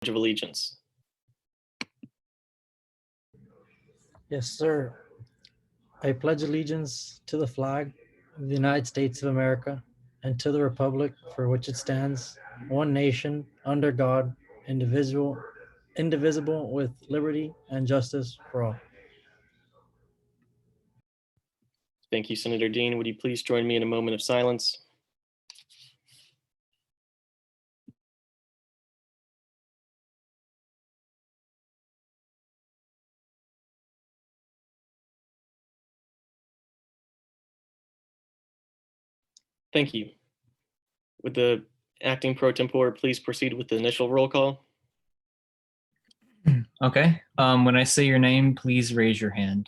of Allegiance. Yes, sir. I pledge allegiance to the flag of the United States of America and to the republic for which it stands, one nation, under God, indivisible, with liberty and justice for all. Thank you, Senator Dean. Would you please join me in a moment of silence? Thank you. Would the acting pro tempore please proceed with the initial roll call? Okay. When I say your name, please raise your hand.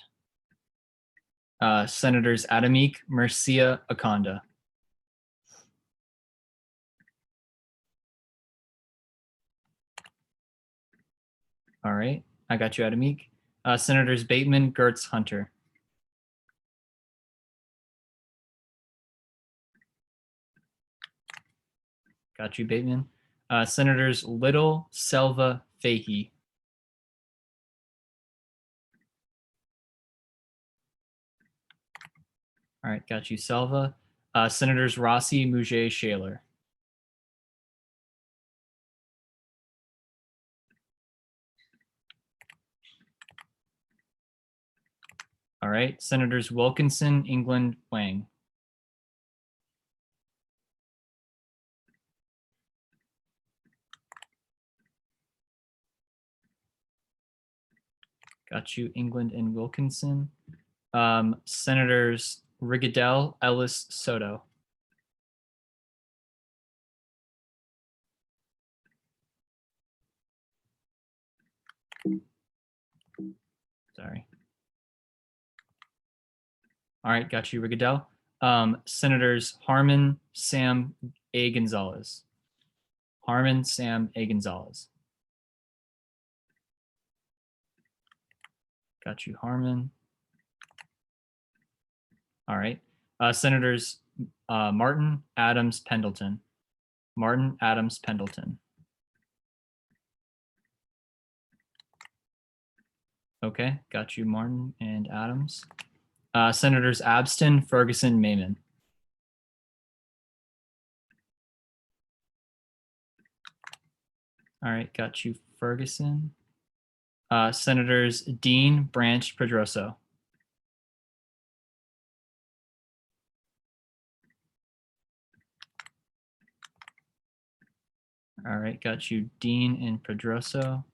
Senators Adamik, Murcia, Akonda. All right. I got you, Adamik. Senators Bateman, Gertz, Hunter. Got you, Bateman. Senators Little, Selva, Fahey. All right, got you, Selva. Senators Rossi, Mouget, Shaler. All right, Senators Wilkinson, England, Wang. Got you, England and Wilkinson. Senators Rigadel, Ellis, Soto. Sorry. All right, got you, Rigadel. Senators Harmon, Sam, A. Gonzalez. Harmon, Sam, A. Gonzalez. Got you, Harmon. All right. Senators Martin, Adams, Pendleton. Martin, Adams, Pendleton. Okay, got you, Martin and Adams. Senators Abston, Ferguson, Mayman. All right, got you, Ferguson. Senators Dean, Branch, Pedroso. All right, got you, Dean and Pedroso.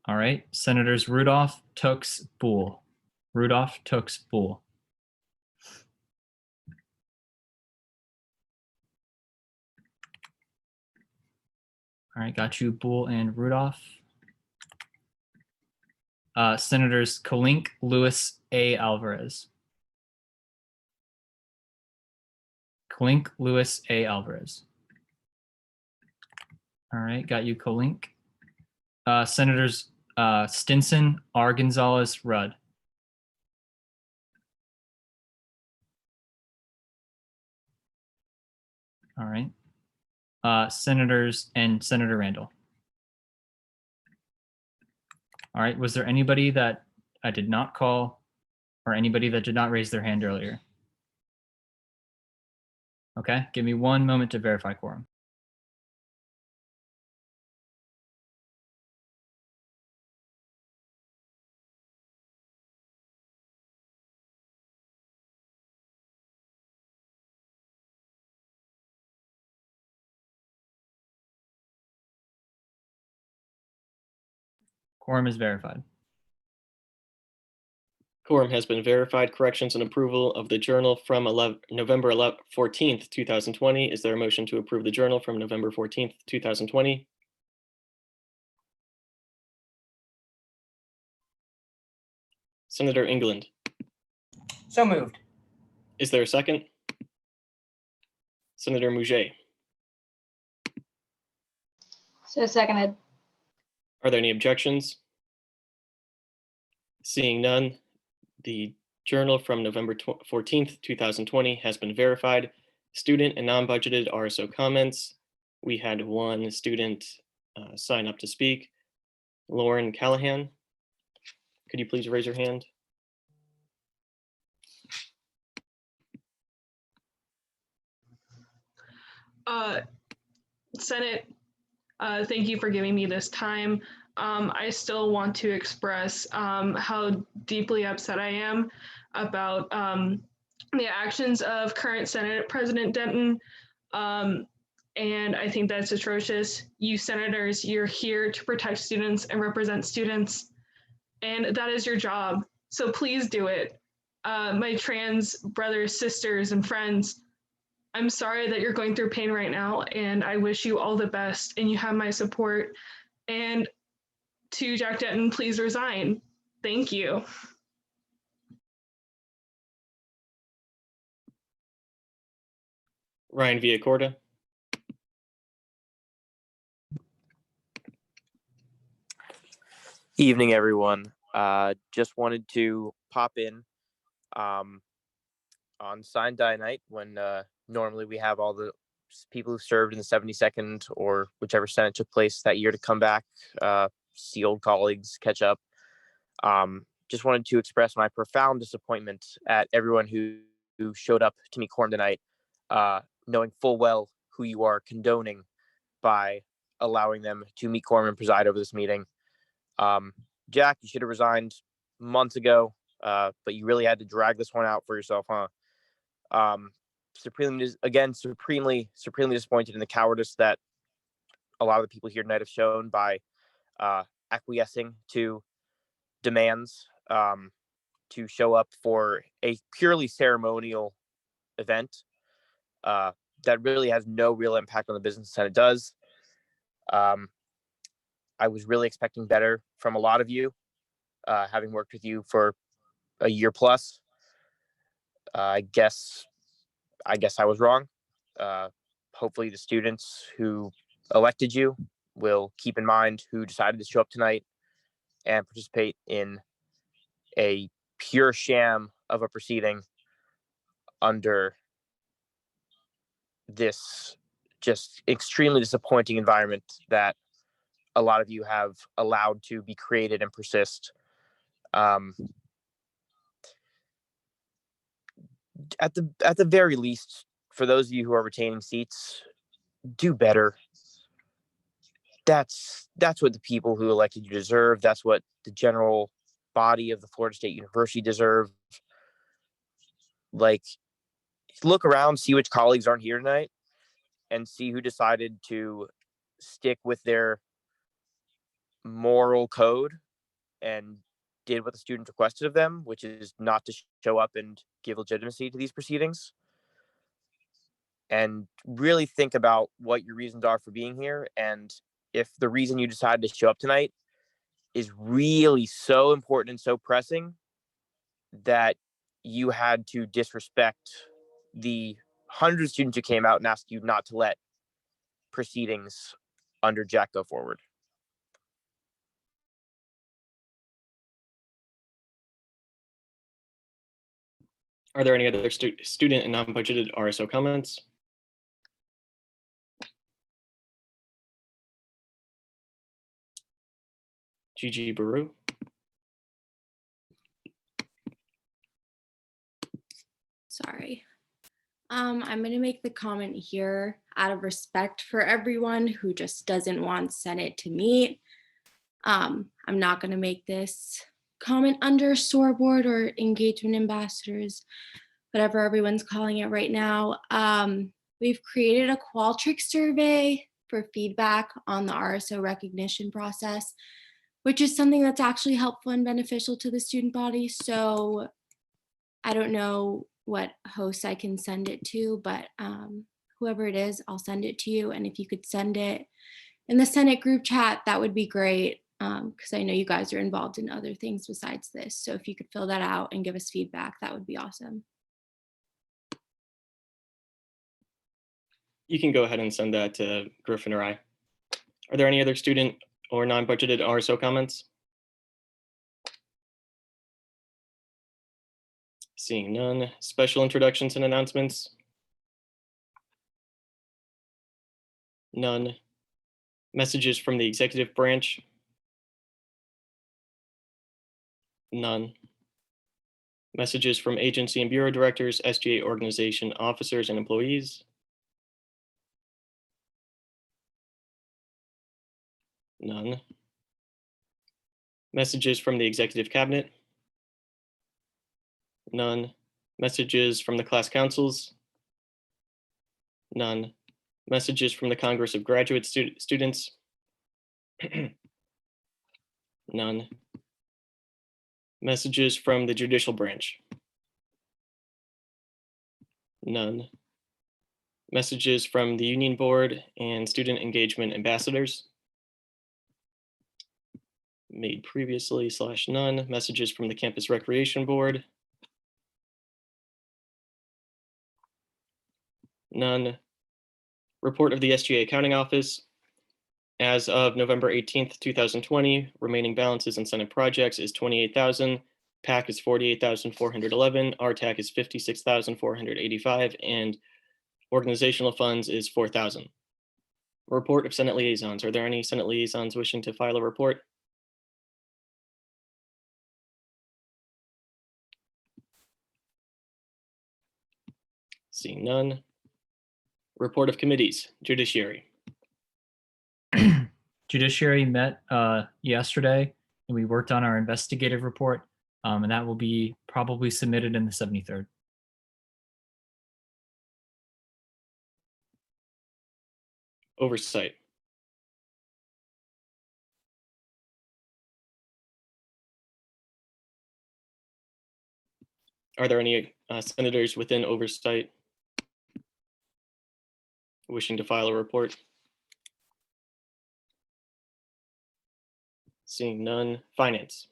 All right, Senators Rudolph, Tooks, Boole. Rudolph, Tooks, Boole. All right, got you, Boole and Rudolph. Senators Kalink, Lewis, A. Alvarez. Kalink, Lewis, A. Alvarez. All right, got you, Kalink. Senators Stinson, R. Gonzalez, Rudd. All right. Senators and Senator Randall. All right, was there anybody that I did not call or anybody that did not raise their hand earlier? Okay, give me one moment to verify quorum. Quorum is verified. Quorum has been verified. Corrections and approval of the journal from November 14th, 2020. Is there a motion to approve the journal from November 14th, 2020? Senator England. So moved. Is there a second? Senator Mouget. So seconded. Are there any objections? Seeing none, the journal from November 14th, 2020 has been verified. Student and non-budgeted RSO comments. We had one student sign up to speak. Lauren Callahan, could you please raise your hand? Senate, thank you for giving me this time. I still want to express how deeply upset I am about the actions of current Senate President Denton. And I think that's atrocious. You senators, you're here to protect students and represent students, and that is your job. So please do it. My trans brothers, sisters, and friends, I'm sorry that you're going through pain right now, and I wish you all the best, and you have my support. And to Jack Denton, please resign. Thank you. Ryan Villacorta. Evening, everyone. Just wanted to pop in on sign die night when normally we have all the people who served in the 72nd or whichever Senate took place that year to come back, see old colleagues, catch up. Just wanted to express my profound disappointment at everyone who showed up to meet quorum tonight, knowing full well who you are condoning by allowing them to meet quorum and preside over this meeting. Jack, you should have resigned months ago, but you really had to drag this one out for yourself, huh? Supremely disappointed in the cowardice that a lot of the people here tonight have shown by acquiescing to demands to show up for a purely ceremonial event that really has no real impact on the business that it does. I was really expecting better from a lot of you, having worked with you for a year plus. I guess I was wrong. Hopefully the students who elected you will keep in mind who decided to show up tonight and participate in a pure sham of a proceeding under this just extremely disappointing environment that a lot of you have allowed to be created and persist. At the very least, for those of you who are retaining seats, do better. That's what the people who elected you deserve. That's what the general body of the Florida State University deserve. Like, look around, see which colleagues aren't here tonight, and see who decided to stick with their moral code and did what the students requested of them, which is not to show up and give legitimacy to these proceedings. And really think about what your reasons are for being here. And if the reason you decided to show up tonight is really so important and so pressing that you had to disrespect the hundreds of students who came out and asked you not to let proceedings under Jack go forward. Are there any other student and non-budgeted RSO comments? Gigi Baru. Sorry. I'm going to make the comment here out of respect for everyone who just doesn't want Senate to meet. I'm not going to make this comment under scoreboard or engagement ambassadors, whatever everyone's calling it right now. We've created a Qualtrics survey for feedback on the RSO recognition process, which is something that's actually helpful and beneficial to the student body. So I don't know what host I can send it to, but whoever it is, I'll send it to you. And if you could send it in the Senate group chat, that would be great, because I know you guys are involved in other things besides this. So if you could fill that out and give us feedback, that would be awesome. You can go ahead and send that to Griffin or I. Are there any other student or non-budgeted RSO comments? Seeing none. Special introductions and announcements? None. Messages from the executive branch? None. Messages from agency and bureau directors, SGA organization officers and employees? None. Messages from the executive cabinet? None. Messages from the class councils? None. Messages from the Congress of Graduate Students? None. Messages from the judicial branch? None. Messages from the union board and student engagement ambassadors? Made previously / none. Messages from the campus recreation board? None. Report of the SGA accounting office. As of November 18th, 2020, remaining balances in Senate projects is 28,000, PAC is 48,411, RTAC is 56,485, and organizational funds is 4,000. Report of Senate liaisons. Are there any Senate liaisons wishing to file a report? Seeing none. Report of committees. Judiciary. Judiciary met yesterday, and we worked on our investigative report, and that will be probably submitted in the 73rd. Oversight. Are there any senators within oversight wishing to file a report? Seeing none. Finance.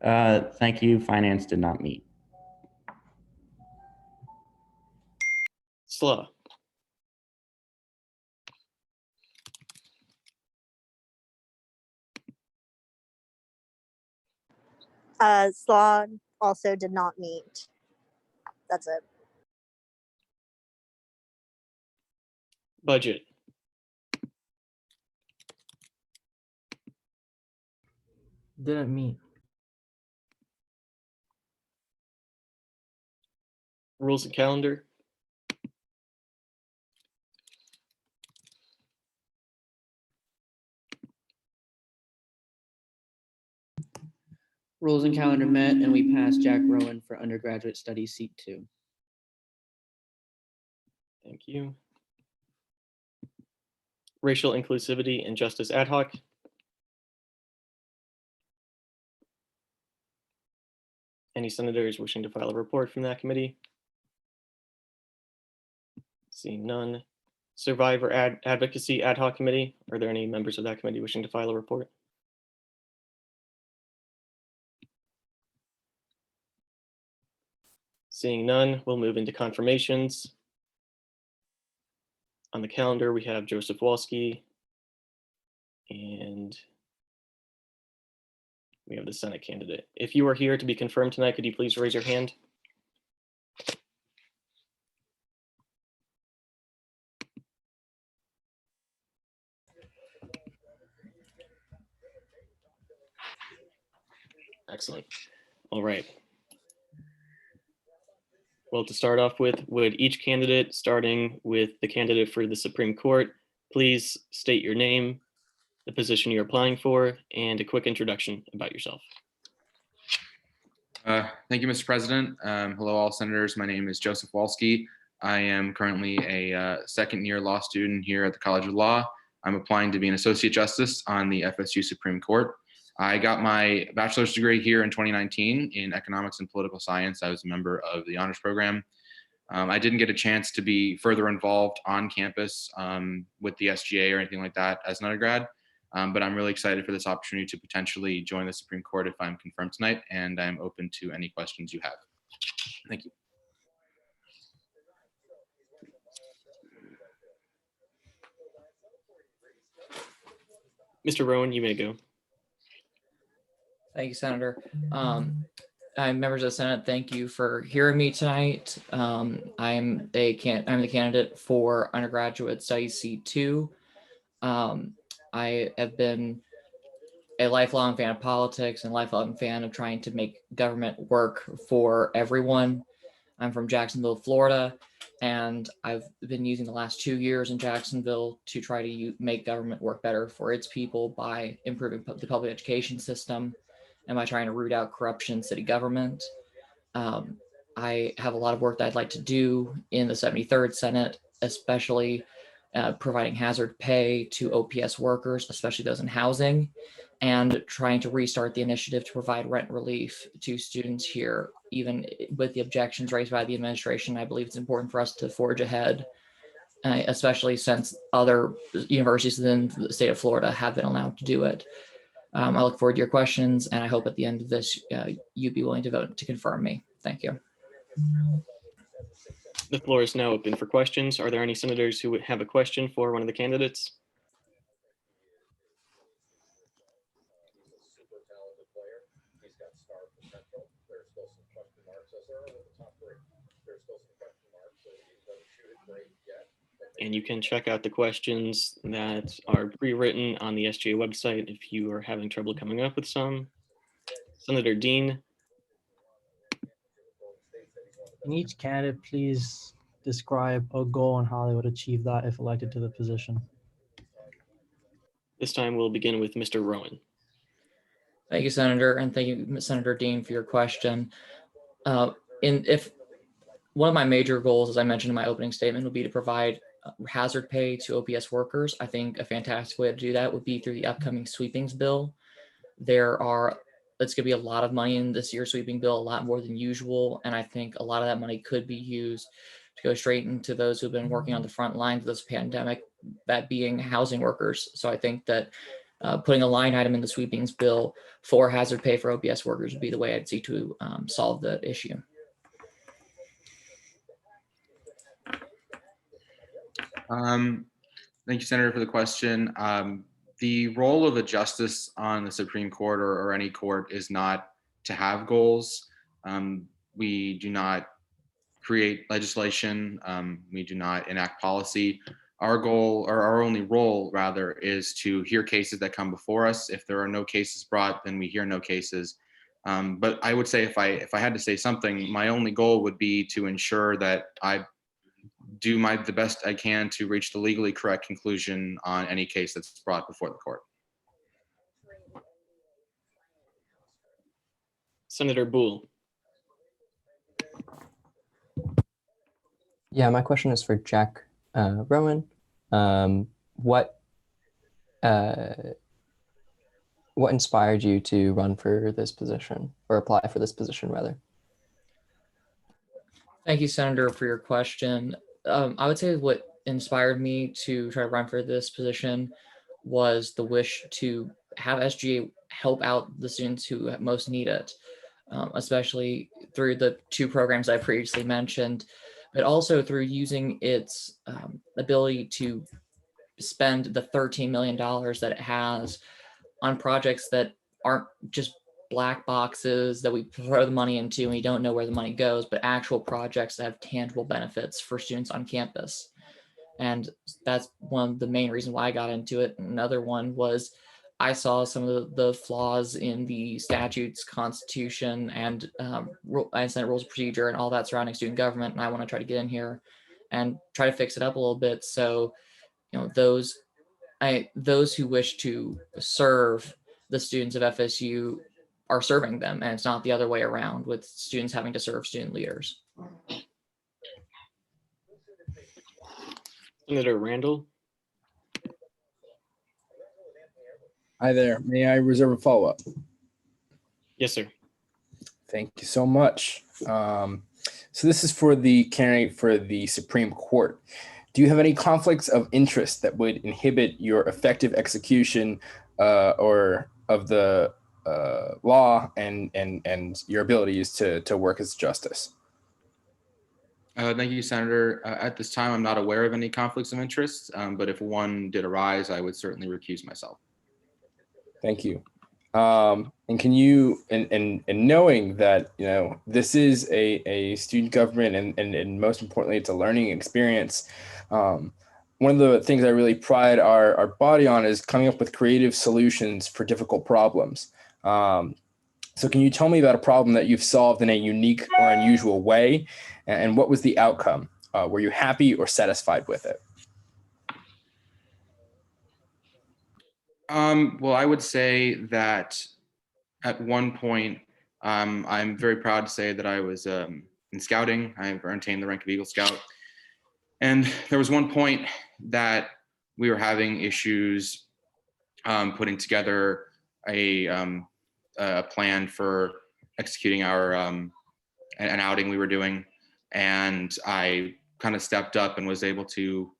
Thank you. Finance did not meet. SLA. SLA also did not meet. That's it. Budget. Didn't meet. Rules and calendar. Rules and calendar met, and we passed Jack Rowan for undergraduate studies seat 2. Thank you. Racial inclusivity and justice ad hoc. Any senators wishing to file a report from that committee? Seeing none. Survivor advocacy ad hoc committee. Are there any members of that committee wishing to file a report? Seeing none, we'll move into confirmations. On the calendar, we have Joseph Walske, and we have the Senate candidate. If you are here to be confirmed tonight, could you please raise your hand? Excellent. All right. Well, to start off with, would each candidate, starting with the candidate for the Supreme Court, please state your name, the position you're applying for, and a quick introduction about yourself. Thank you, Mr. President. Hello, all senators. My name is Joseph Walske. I am currently a second-year law student here at the College of Law. I'm applying to be an Associate Justice on the FSU Supreme Court. I got my bachelor's degree here in 2019 in economics and political science. I was a member of the honors program. I didn't get a chance to be further involved on campus with the SGA or anything like that as an undergrad, but I'm really excited for this opportunity to potentially join the Supreme Court if I'm confirmed tonight, and I'm open to any questions you have. Thank you. Mr. Rowan, you may go. Thank you, Senator. Members of the Senate, thank you for hearing me tonight. I'm the candidate for undergraduate studies C2. I have been a lifelong fan of politics and lifelong fan of trying to make government work for everyone. I'm from Jacksonville, Florida, and I've been using the last 2 years in Jacksonville to try to make government work better for its people by improving the public education system and by trying to root out corruption in city government. I have a lot of work that I'd like to do in the 73rd Senate, especially providing hazard pay to OPS workers, especially those in housing, and trying to restart the initiative to provide rent relief to students here. Even with the objections raised by the administration, I believe it's important for us to forge ahead, especially since other universities within the state of Florida have been allowed to do it. I look forward to your questions, and I hope at the end of this, you'd be willing to vote to confirm me. Thank you. The floor is now open for questions. Are there any senators who would have a question for one of the candidates? And you can check out the questions that are pre-written on the SGA website if you are having trouble coming up with some. Senator Dean. Can each candidate please describe a goal on how they would achieve that if elected to the position? This time we'll begin with Mr. Rowan. Thank you, Senator, and thank you, Senator Dean, for your question. If one of my major goals, as I mentioned in my opening statement, would be to provide hazard pay to OPS workers. I think a fantastic way to do that would be through the upcoming sweepings bill. It's going to be a lot of money in this year's sweeping bill, a lot more than usual. And I think a lot of that money could be used to go straight into those who've been working on the front lines of this pandemic, that being housing workers. So I think that putting a line item in the sweepings bill for hazard pay for OPS workers would be the way I'd see to solve the issue. Thank you, Senator, for the question. The role of a justice on the Supreme Court or any court is not to have goals. We do not create legislation. We do not enact policy. Our goal, or our only role rather, is to hear cases that come before us. If there are no cases brought, then we hear no cases. But I would say if I had to say something, my only goal would be to ensure that I do the best I can to reach the legally correct conclusion on any case that's brought before the court. Senator Boole. Yeah, my question is for Jack Rowan. What inspired you to run for this position, or apply for this position rather? Thank you, Senator, for your question. I would say what inspired me to try to run for this position was the wish to have SGA help out the students who most need it, especially through the 2 programs I previously mentioned, but also through using its ability to spend the $13 million that it has on projects that aren't just black boxes that we throw the money into and we don't know where the money goes, but actual projects that have tangible benefits for students on campus. And that's one of the main reasons why I got into it. Another one was I saw some of the flaws in the statutes, Constitution, and Senate Rules of Procedure and all that surrounding student government. And I want to try to get in here and try to fix it up a little bit. So, those who wish to serve the students of FSU are serving them, and it's not the other way around with students having to serve student leaders. Senator Randall. Hi there. May I reserve a follow-up? Yes, sir. Thank you so much. So this is for the candidate for the Supreme Court. Do you have any conflicts of interest that would inhibit your effective execution or of the law and your abilities to work as justice? Thank you, Senator. At this time, I'm not aware of any conflicts of interest, but if one did arise, I would certainly recuse myself. Thank you. And can you, and knowing that, you know, this is a student government and most importantly, it's a learning experience. One of the things I really pride our body on is coming up with creative solutions for difficult problems. So can you tell me about a problem that you've solved in a unique or unusual way? And what was the outcome? Were you happy or satisfied with it? Well, I would say that at one point, I'm very proud to say that I was in scouting. I've attained the rank of Eagle Scout. And there was one point that we were having issues putting together a plan for executing our an outing we were doing, and I kind of stepped up and was able to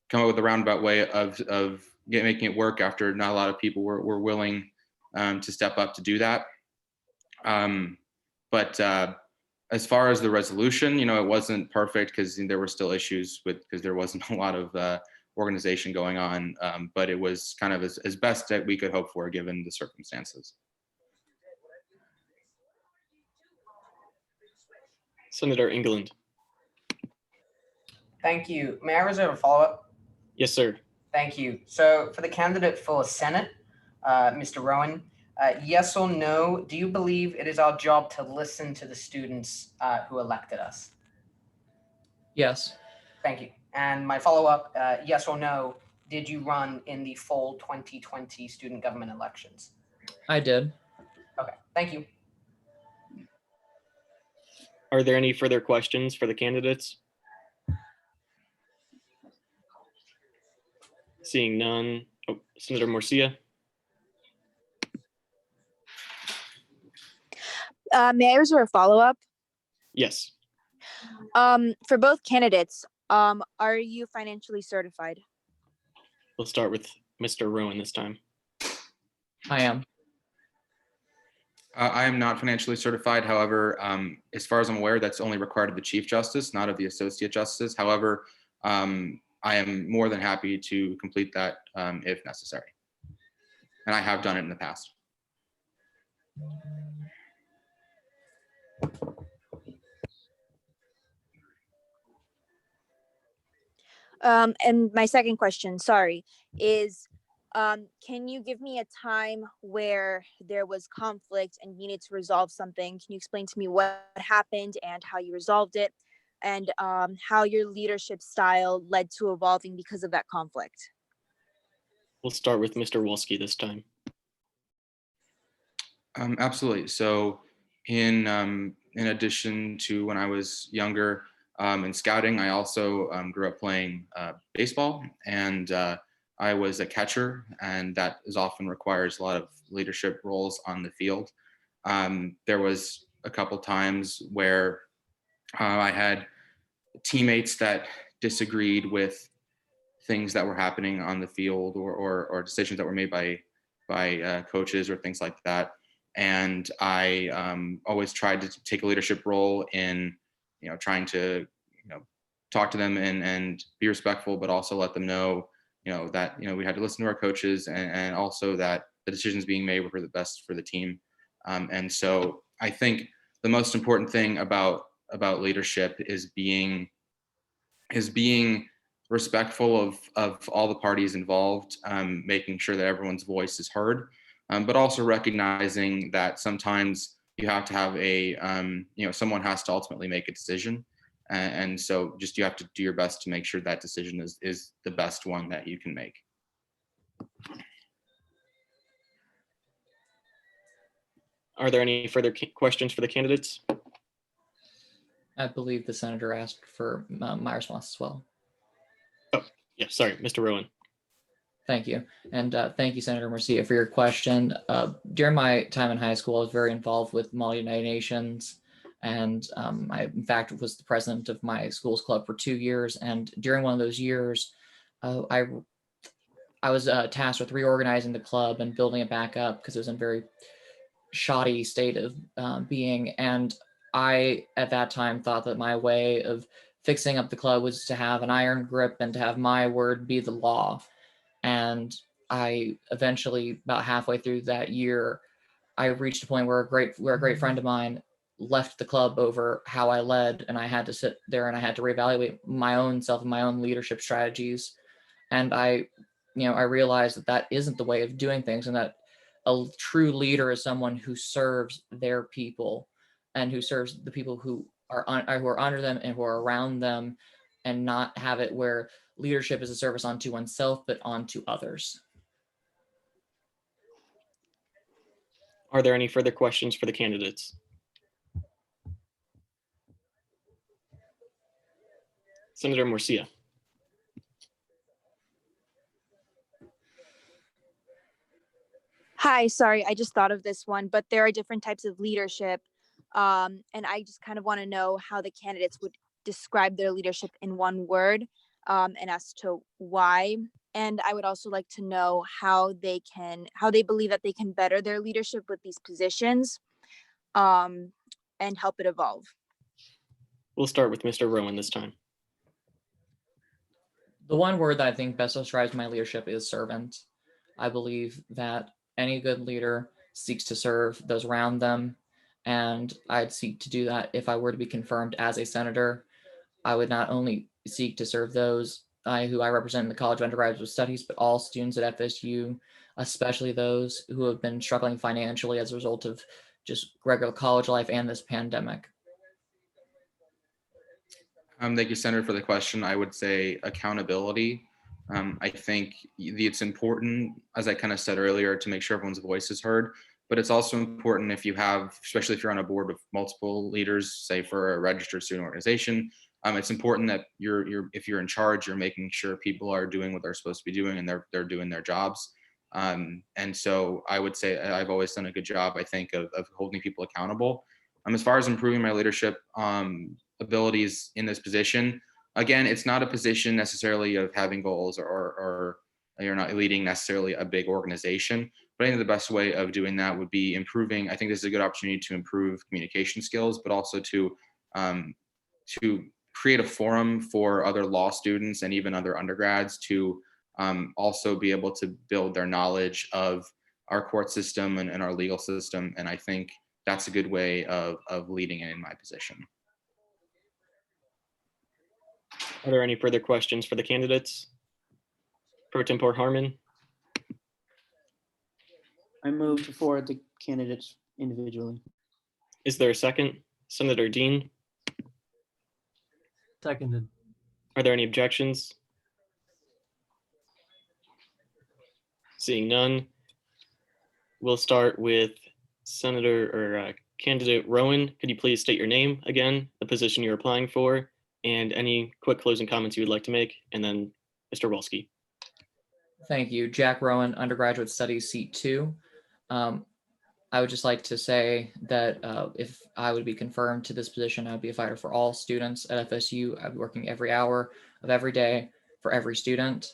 come up with a roundabout way of making it work after not a lot of people were willing to step up to do that. But as far as the resolution, you know, it wasn't perfect because there were still issues because there wasn't a lot of organization going on, but it was kind of as best that we could hope for given the circumstances. Senator England. Thank you. May I reserve a follow-up? Yes, sir. Thank you. So for the candidate for Senate, Mr. Rowan, yes or no, do you believe it is our job to listen to the students who elected us? Yes. Thank you. And my follow-up, yes or no, did you run in the fall 2020 student government elections? I did. Okay, thank you. Are there any further questions for the candidates? Seeing none. Oh, Senator Murcia. May I reserve a follow-up? Yes. For both candidates, are you financially certified? We'll start with Mr. Rowan this time. I am. I am not financially certified. However, as far as I'm aware, that's only required of the Chief Justice, not of the Associate Justice. However, I am more than happy to complete that if necessary. And I have done it in the past. And my second question, sorry, is can you give me a time where there was conflict and you needed to resolve something? Can you explain to me what happened and how you resolved it, and how your leadership style led to evolving because of that conflict? We'll start with Mr. Walske this time. Absolutely. So in addition to when I was younger in scouting, I also grew up playing baseball, and I was a catcher, and that often requires a lot of leadership roles on the field. There was a couple times where I had teammates that disagreed with things that were happening on the field, or decisions that were made by coaches or things like that. And I always tried to take a leadership role in, trying to, talk to them and be respectful, but also let them know, that, we had to listen to our coaches, and also that the decisions being made were for the best for the team. And so I think the most important thing about leadership is being respectful of all the parties involved, making sure that everyone's voice is heard, but also recognizing that sometimes you have to have someone has to ultimately make a decision. And so just you have to do your best to make sure that decision is the best one that you can make. Are there any further questions for the candidates? I believe the senator asked for my response as well. Oh, yeah, sorry, Mr. Rowan. Thank you. And thank you, Senator Murcia, for your question. During my time in high school, I was very involved with Mall United Nations. And I, in fact, was the president of my school's club for 2 years. And during one of those years, I was tasked with reorganizing the club and building it back up because it was in a very shoddy state of being. And I, at that time, thought that my way of fixing up the club was to have an iron grip and to have my word be the law. And I eventually, about halfway through that year, I reached a point where a great friend of mine left the club over how I led, and I had to sit there and I had to reevaluate my own self and my own leadership strategies. And I realized that that isn't the way of doing things, and that a true leader is someone who serves their people and who serves the people who are under them and who are around them, and not have it where leadership is a service unto oneself but onto others. Are there any further questions for the candidates? Senator Murcia. Hi, sorry, I just thought of this one, but there are different types of leadership. And I just kind of want to know how the candidates would describe their leadership in one word, and as to why. And I would also like to know how they believe that they can better their leadership with these positions, and help it evolve. We'll start with Mr. Rowan this time. The one word that I think best describes my leadership is servant. I believe that any good leader seeks to serve those around them, and I'd seek to do that if I were to be confirmed as a senator. I would not only seek to serve those who I represent in the College of Undergraduate Studies, but all students at FSU, especially those who have been struggling financially as a result of just regular college life and this pandemic. Thank you, Senator, for the question. I would say accountability. I think it's important, as I kind of said earlier, to make sure everyone's voice is heard, but it's also important if you have, especially if you're on a board with multiple leaders, say for a registered student organization, it's important that if you're in charge, you're making sure people are doing what they're supposed to be doing and they're doing their jobs. And so I would say I've always done a good job, I think, of holding people accountable. As far as improving my leadership abilities in this position, again, it's not a position necessarily of having goals or you're not leading necessarily a big organization, but I think the best way of doing that would be improving. I think this is a good opportunity to improve communication skills, but also to create a forum for other law students and even other undergrads to also be able to build their knowledge of our court system and our legal system. And I think that's a good way of leading in my position. Are there any further questions for the candidates? Pro Tempore Harmon. I move to forward the candidates individually. Is there a second? Senator Dean. Seconded. Are there any objections? Seeing none, we'll start with candidate Rowan. Could you please state your name again, the position you're applying for, and any quick closing comments you would like to make, and then Mr. Walske. Thank you. Jack Rowan, Undergraduate Studies, Seat 2. I would just like to say that if I would be confirmed to this position, I would be a fighter for all students at FSU. I'd be working every hour of every day for every student.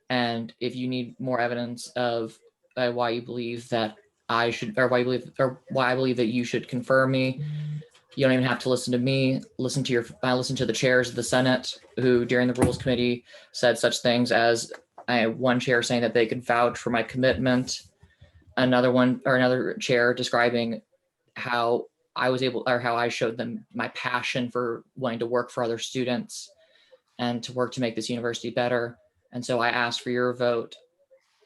And if you need more evidence of why you believe that I should, or why I believe that you should confirm me, you don't even have to listen to me. Listen to the chairs of the Senate, who during the Rules Committee said such things as one chair saying that they could vouch for my commitment, another chair describing how I showed them my passion for wanting to work for other students and to work to make this university better. And so I asked for your vote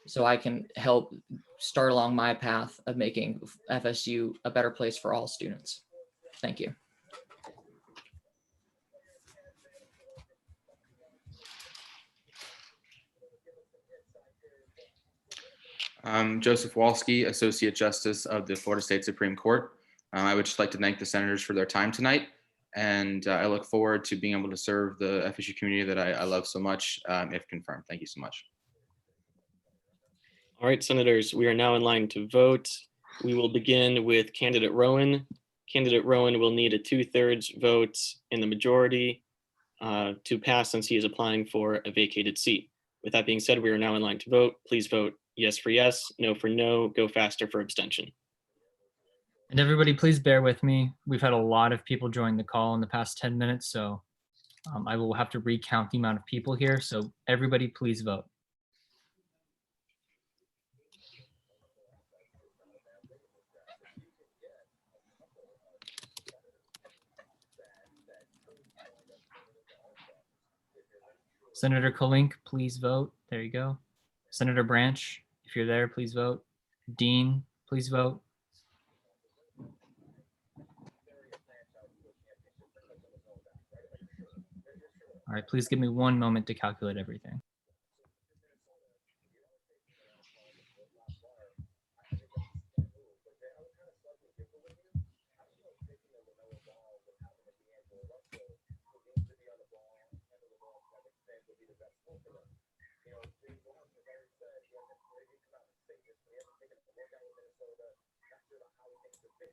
so I can help start along my path of making FSU a better place for all students. Thank you. Joseph Walske, Associate Justice of the Florida State Supreme Court. I would just like to thank the senators for their time tonight. And I look forward to being able to serve the FSU community that I love so much, if confirmed. Thank you so much. All right, senators, we are now in line to vote. We will begin with candidate Rowan. Candidate Rowan will need a 2/3 vote in the majority to pass, since he is applying for a vacated seat. With that being said, we are now in line to vote. Please vote yes for yes, no for no, go faster for abstention. And everybody, please bear with me. We've had a lot of people join the call in the past 10 minutes, so I will have to recount the amount of people here. So everybody, please vote. Senator Kalink, please vote. There you go. Senator Branch, if you're there, please vote. Dean, please vote. All right, please give me 1 moment to calculate everything.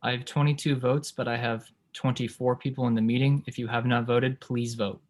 I have 22 votes, but I have 24 people in the meeting. If you have not voted, please vote.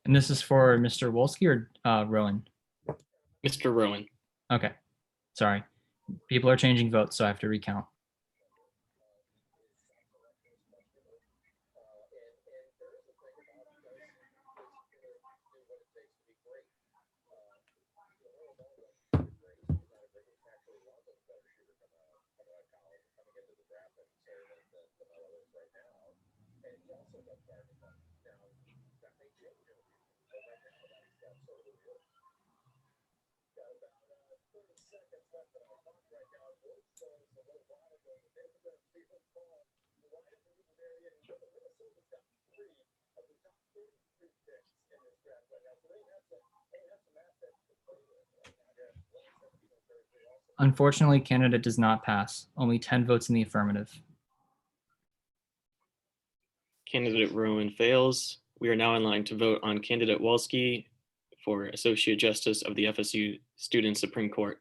And this is for Mr. Walske or Rowan? Mr. Rowan. Okay, sorry. People are changing votes, so I have to recount. Unfortunately, candidate does not pass. Only 10 votes in the affirmative. Candidate Rowan fails. We are now in line to vote on candidate Walske for Associate Justice of the FSU Student Supreme Court.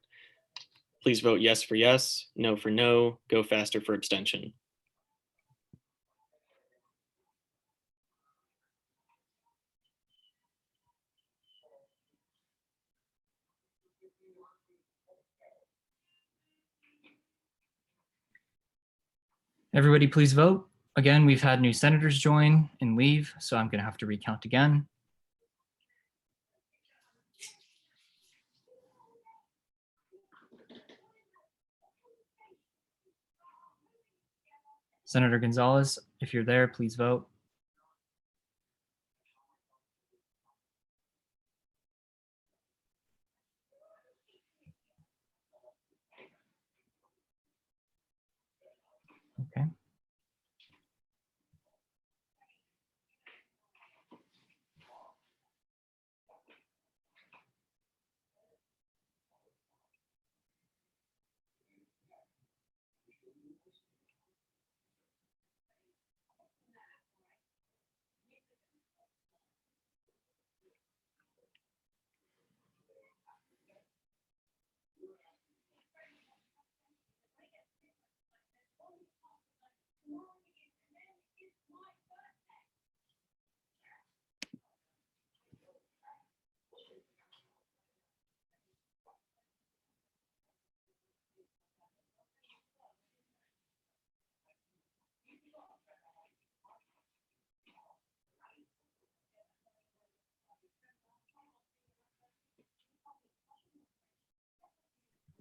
Please vote yes for yes, no for no, go faster for abstention. Everybody please vote. Again, we've had new senators join and leave, so I'm going to have to recount again. Senator Gonzalez, if you're there, please vote. Okay.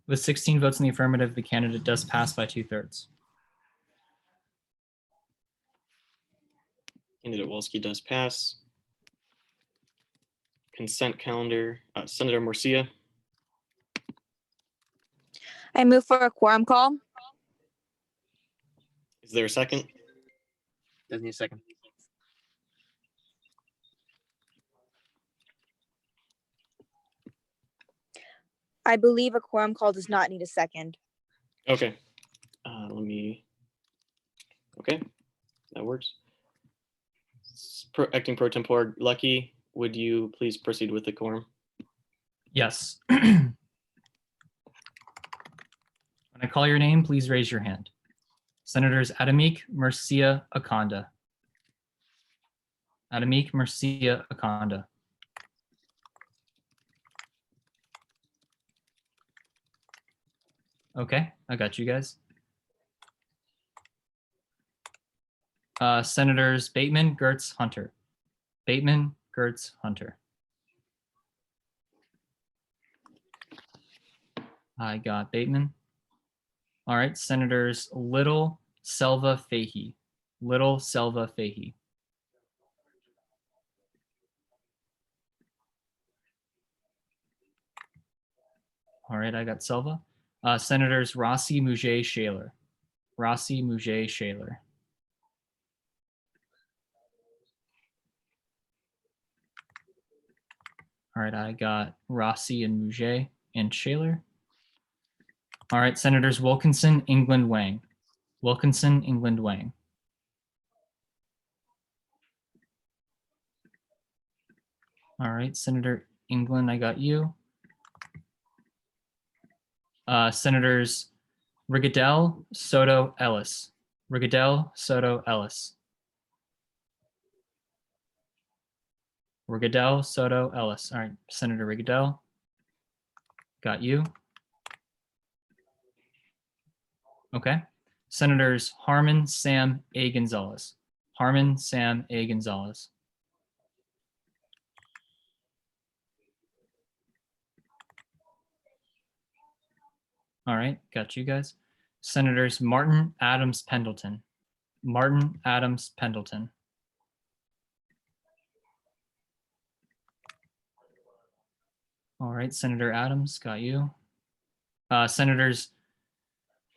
With 16 votes in the affirmative, the candidate does pass by 2/3. Candidate Walske does pass. Consent calendar, Senator Murcia. I move for a quorum call. Is there a second? Does need a second. I believe a quorum call does not need a second. Okay. Okay, that works. Acting Pro Tempore Lucky, would you please proceed with the quorum? Yes. When I call your name, please raise your hand. Senators Adamik Murcia Akonda. Adamik Murcia Akonda. Okay, I got you guys. Senators Bateman, Gertz, Hunter. Bateman, Gertz, Hunter. I got Bateman. All right, Senators Little, Selva, Fahey. Little, Selva, Fahey. All right, I got Selva. Senators Rossi, Mouget, Shaler. Rossi, Mouget, Shaler. All right, I got Rossi and Mouget and Shaler. All right, Senators Wilkinson, England, Wang. Wilkinson, England, Wang. All right, Senator England, I got you. Senators Rigadel, Soto, Ellis. Rigadel, Soto, Ellis. Rigadel, Soto, Ellis. All right, Senator Rigadel, got you. Okay. Senators Harmon, Sam, A. Gonzalez. Harmon, Sam, A. Gonzalez. All right, got you guys. Senators Martin, Adams, Pendleton. Martin, Adams, Pendleton. All right, Senator Adams, got you. Senators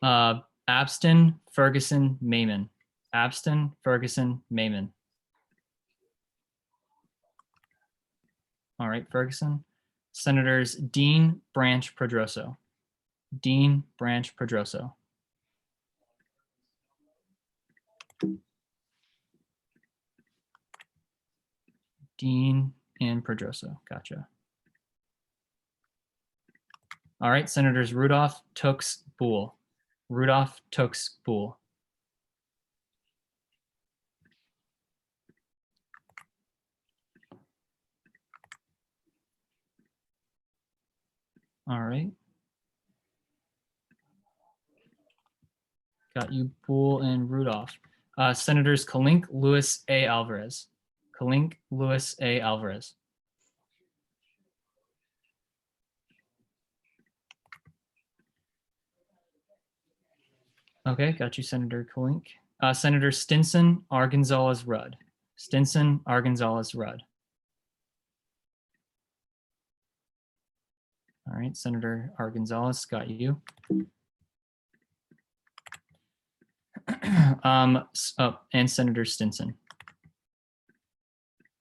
Abston, Ferguson, Mayman. Abston, Ferguson, Mayman. All right, Ferguson. Senators Dean, Branch, Pedroso. Dean, Branch, Pedroso. Dean and Pedroso, gotcha. All right, Senators Rudolph, Tooks, Boole. Rudolph, Tooks, Boole. All right. Got you, Boole and Rudolph. Senators Kalink, Lewis A. Alvarez. Kalink, Lewis A. Alvarez. Okay, got you, Senator Kalink. Senator Stinson, R. Gonzalez, Rudd. Stinson, R. Gonzalez, Rudd. All right, Senator R. Gonzalez, got you. And Senator Stinson.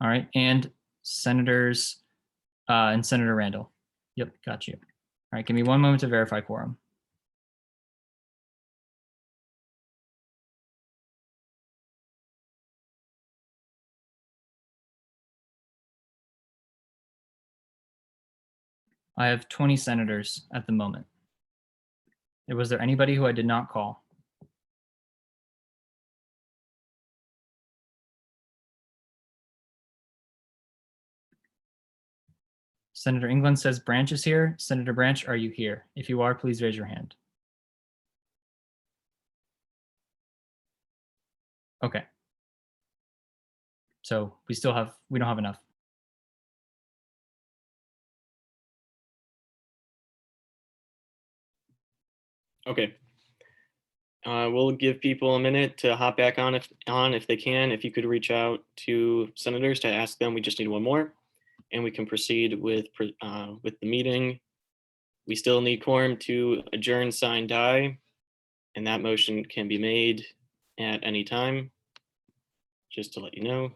All right, and Senators and Senator Randall. Yep, got you. All right, give me one moment to verify quorum. I have 20 senators at the moment. Was there anybody who I did not call? Senator England says Branch is here. Senator Branch, are you here? If you are, please raise your hand. Okay. So we don't have enough. Okay. We'll give people a minute to hop back on if they can. If you could reach out to senators to ask them, we just need one more, and we can proceed with the meeting. We still need quorum to adjourn, sign, die, and that motion can be made at any time. Just to let you know.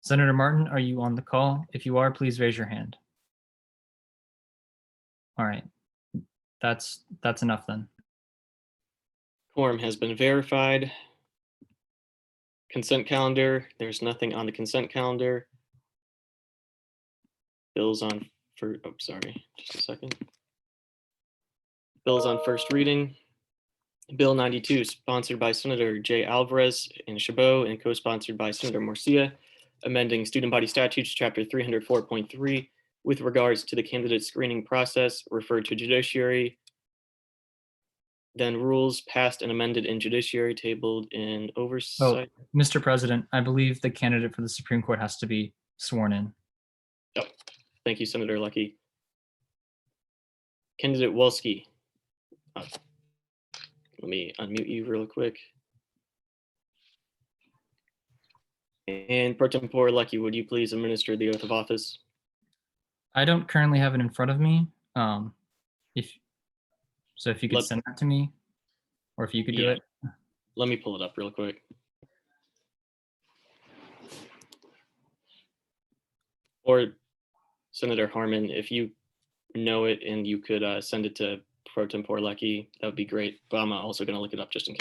Senator Martin, are you on the call? If you are, please raise your hand. All right, that's enough then. Quorum has been verified. Consent calendar, there's nothing on the consent calendar. Bills on for, oh, sorry, just a second. Bills on first reading. Bill 92, sponsored by Senator J. Alvarez and Chabot and co-sponsored by Senator Murcia, amending Student Body Statutes, Chapter 304.3, with regards to the candidate screening process, referred to judiciary. Then rules passed and amended in judiciary, tabled in Oh, oversight. Mr. President, I believe the candidate for the Supreme Court has to be sworn in. Oh, thank you, Senator Lucky. Candidate Walske. Let me unmute you real quick. And Pro Tempore Lucky, would you please administer the oath of office? I don't currently have it in front of me. If you could Let- send that to me, or if you could do Yeah. it. Let me pull it up real quick. Or Senator Harmon, if you know it and you could send it to Pro Tempore Lucky, that would be great. But I'm also going to look it up just in case.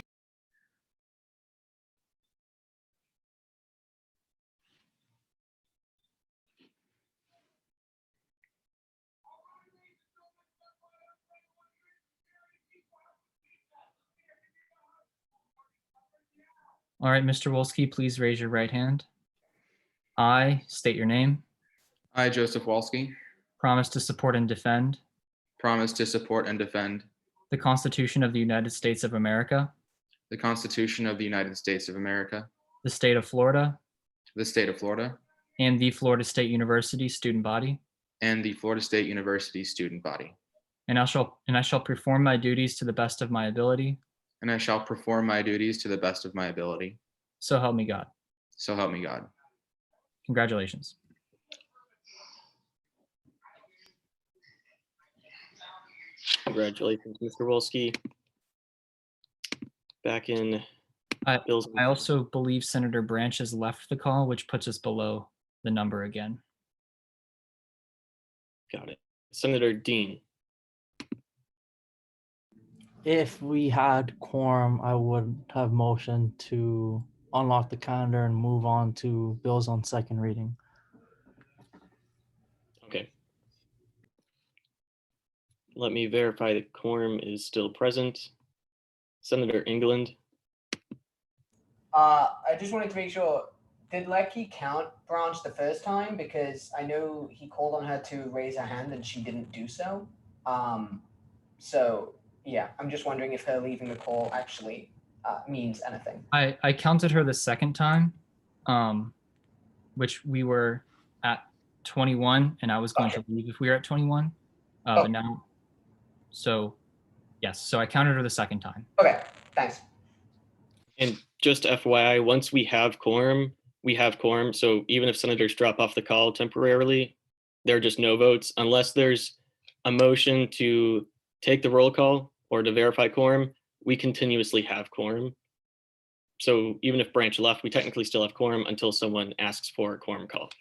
All right, Mr. Walske, please raise your right hand. I state your name. I, Joseph Walske, Promise to support and defend promise to support and defend the Constitution of the United States of America, the Constitution of the United States of America, the state of Florida, the state of Florida, and the Florida State University student body. and the Florida State University student body. And I shall perform my duties to the best of my ability. And I shall perform my duties to the best of my ability. So help me God. So help me God. Congratulations. Congratulations, Mr. Walske. Back in Bill's. I also believe Senator Branch has left the call, which puts us below the number again. Got it. Senator Dean. If we had quorum, I would have motioned to unlock the calendar and move on to bills on second reading. Okay. Let me verify that quorum is still present. Senator England. I just wanted to make sure, did Lecky count Branch the first time? Because I know he called on her to raise her hand and she didn't do so. So yeah, I'm just wondering if her leaving the call actually means anything. I counted her the second time, which we were at 21, and I was going to leave if we were at 21. But now, so yes, so I counted her the second time. Okay, thanks. And just FYI, once we have quorum, we have quorum. So even if senators drop off the call temporarily, there are just no votes unless there's a motion to take the roll call or to verify quorum. We continuously have quorum. So even if Branch left, we technically still have quorum until someone asks for a quorum call.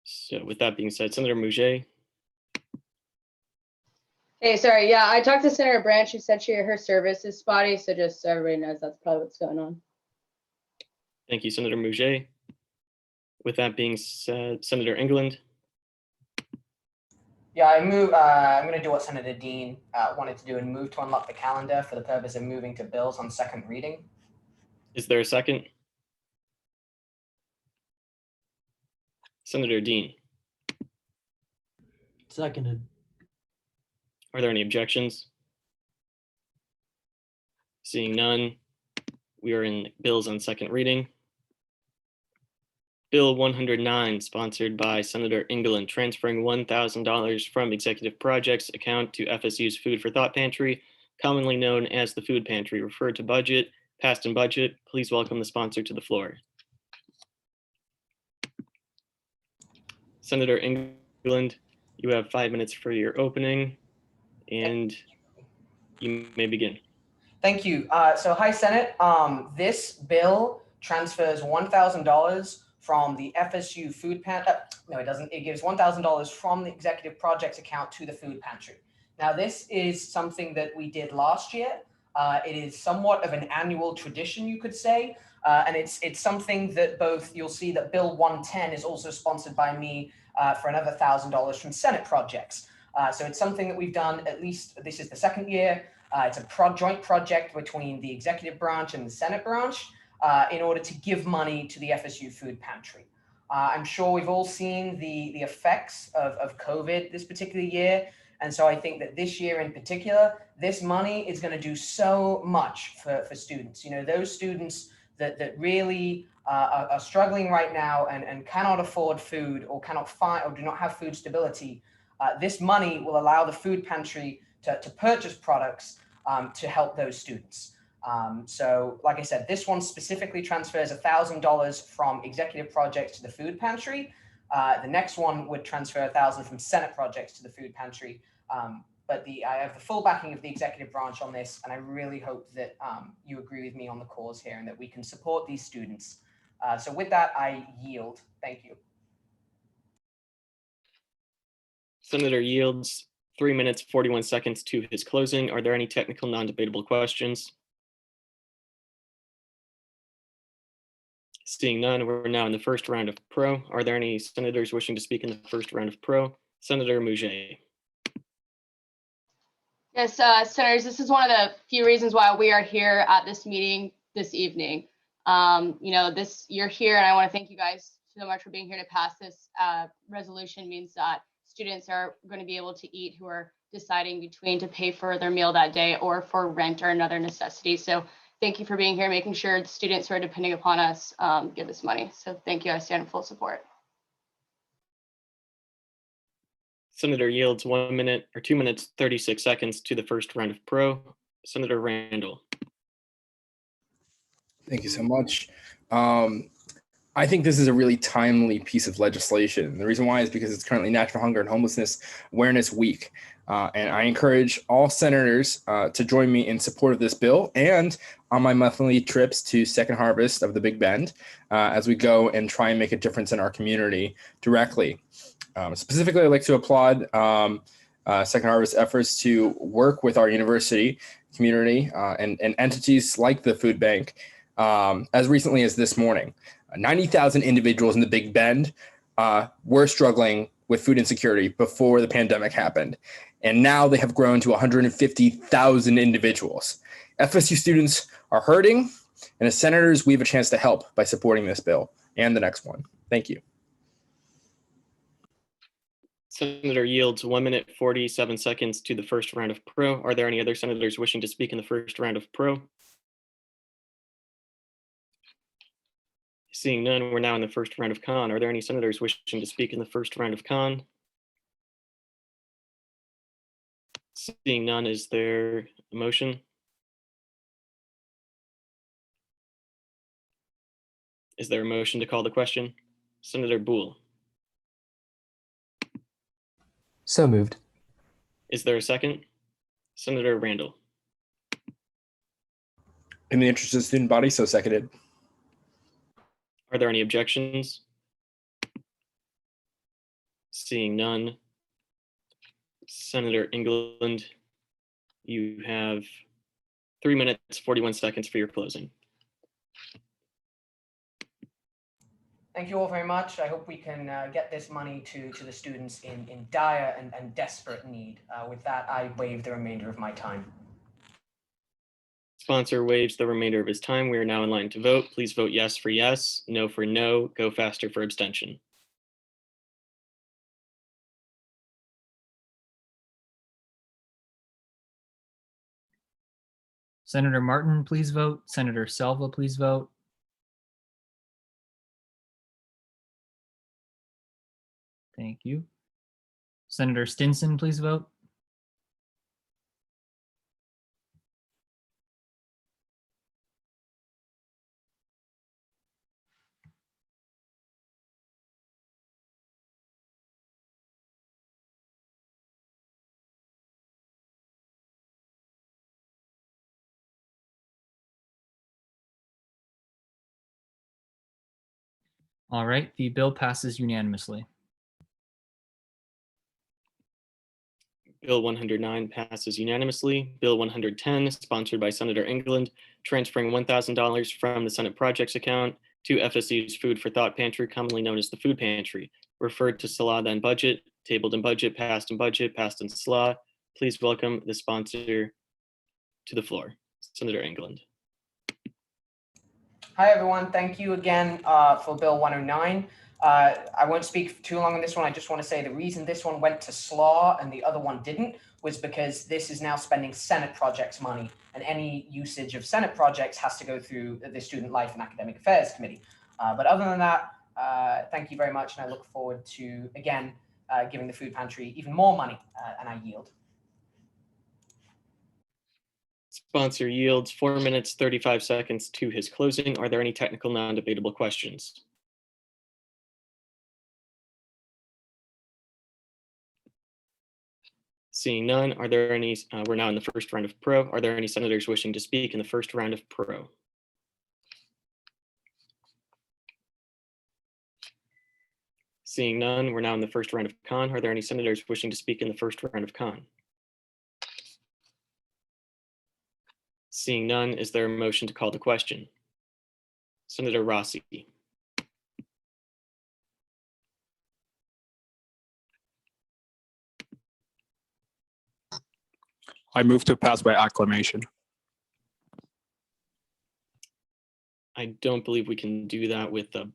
So with that being said, Senator Mouget. Hey, sorry. Yeah, I talked to Senator Branch. She said her service is spotty. So just so everybody knows, that's probably what's going on. Thank you, Senator Mouget. With that being said, Senator England. Yeah, I'm going to do what Senator Dean wanted to do and move to unlock the calendar for the purpose of moving to bills on second reading. Is there a second? Senator Dean. Seconded. Are there any objections? Seeing none, we are in bills on second reading. Bill 109, sponsored by Senator England, transferring $1,000 from executive projects account to FSU's Food for Thought Pantry, commonly known as the Food Pantry, referred to budget, passed in budget. Please welcome the sponsor to the floor. Senator England, you have 5 minutes for your opening, and you may begin. Thank you. So hi, Senate. This bill transfers $1,000 from the FSU food pantry. No, it doesn't. It gives $1,000 from the executive projects account to the food pantry. Now, this is something that we did last year. It is somewhat of an annual tradition, you could say. And it's something that both, you'll see that Bill 110 is also sponsored by me for another $1,000 from Senate projects. So it's something that we've done, at least this is the second year. It's a joint project between the executive branch and the Senate branch in order to give money to the FSU food pantry. I'm sure we've all seen the effects of COVID this particular year. And so I think that this year in particular, this money is going to do so much for students. You know, those students that really are struggling right now and cannot afford food or cannot find or do not have food stability. This money will allow the food pantry to purchase products to help those students. So like I said, this one specifically transfers $1,000 from executive projects to the food pantry. The next one would transfer $1,000 from Senate projects to the food pantry. But I have the full backing of the executive branch on this, and I really hope that you agree with me on the cause here and that we can support these students. So with that, I yield. Thank you. Senator yields 3 minutes, 41 seconds to his closing. Are there any technical non-debatable questions? Seeing none, we're now in the first round of pro. Are there any senators wishing to speak in the first round of pro? Senator Mouget. Yes, senators, this is one of the few reasons why we are here at this meeting this evening. You know, you're here, and I want to thank you guys so much for being here to pass this resolution. Means that students are going to be able to eat who are deciding between to pay for their meal that day or for rent or another necessity. So thank you for being here, making sure the students who are depending upon us get this money. So thank you. I stand in full support. Senator yields 1 minute or 2 minutes, 36 seconds to the first round of pro. Senator Randall. Thank you so much. I think this is a really timely piece of legislation. The reason why is because it's currently National Hunger and Homelessness Awareness Week. And I encourage all senators to join me in support of this bill and on my monthly trips to Second Harvest of the Big Bend as we go and try and make a difference in our community directly. Specifically, I'd like to applaud Second Harvest efforts to work with our university community and entities like the food bank as recently as this morning. 90,000 individuals in the Big Bend were struggling with food insecurity before the pandemic happened. And now they have grown to 150,000 individuals. FSU students are hurting, and as senators, we have a chance to help by supporting this bill and the next one. Thank you. Senator yields 1 minute, 47 seconds to the first round of pro. Are there any other senators wishing to speak in the first round of pro? Seeing none, we're now in the first round of con. Are there any senators wishing to speak in the first round of con? Seeing none, is there a motion? Is there a motion to call the question? Senator Boole. So moved. Is there a second? Senator Randall. In the interest of the student body, so seconded. Are there any objections? Seeing none. Senator England, you have 3 minutes, 41 seconds for your closing. Thank you all very much. I hope we can get this money to the students in dire and desperate need. With that, I waive the remainder of my time. Sponsor waives the remainder of his time. We are now in line to vote. Please vote yes for yes, no for no, go faster for abstention. Senator Martin, please vote. Senator Selva, please vote. Thank you. Senator Stinson, please vote. All right, the bill passes unanimously. Bill 109 passes unanimously. Bill 110, sponsored by Senator England, transferring $1,000 from the Senate Projects account to FSU's Food for Thought Pantry, commonly known as the Food Pantry, referred to SLA then budget, tabled in budget, passed in SLA. Please welcome the sponsor to the floor, Senator England. Hi, everyone. Thank you again for Bill 109. I won't speak too long on this one. I just want to say the reason this one went to SLA and the other one didn't was because this is now spending Senate projects money, and any usage of Senate projects has to go through the Student Life and Academic Affairs Committee. But other than that, thank you very much, and I look forward to, again, giving the food pantry even more money, and I yield. Sponsor yields 4 minutes, 35 seconds to his closing. Are there any technical non-debatable questions? Seeing none, are there any, we're now in the first round of pro. Are there any senators wishing to speak in the first round of pro? Seeing none, we're now in the first round of con. Are there any senators wishing to speak in the first round of con? Seeing none, is there a motion to call the question? Senator Rossi. I move to pass by acclamation. I don't believe we can do that with a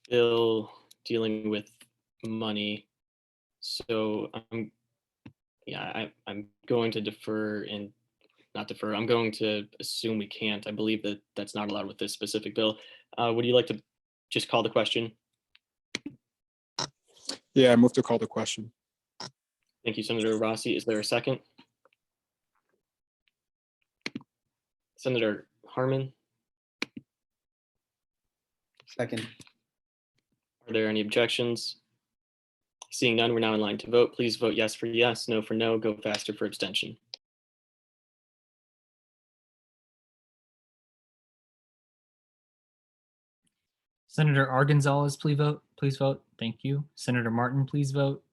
bill dealing with money. So I'm going to defer and not defer. I'm going to assume we can't. I believe that that's not allowed with this specific bill. Would you like to just call the question? Yeah, I move to call the question. Thank you, Senator Rossi. Is there a second? Senator Harmon. Second. Are there any objections? Seeing none, we're now in line to vote. Please vote yes for yes, no for no, go faster for abstention. Senator Argonzalez, please vote. Please vote. Thank you. Senator Martin, please vote.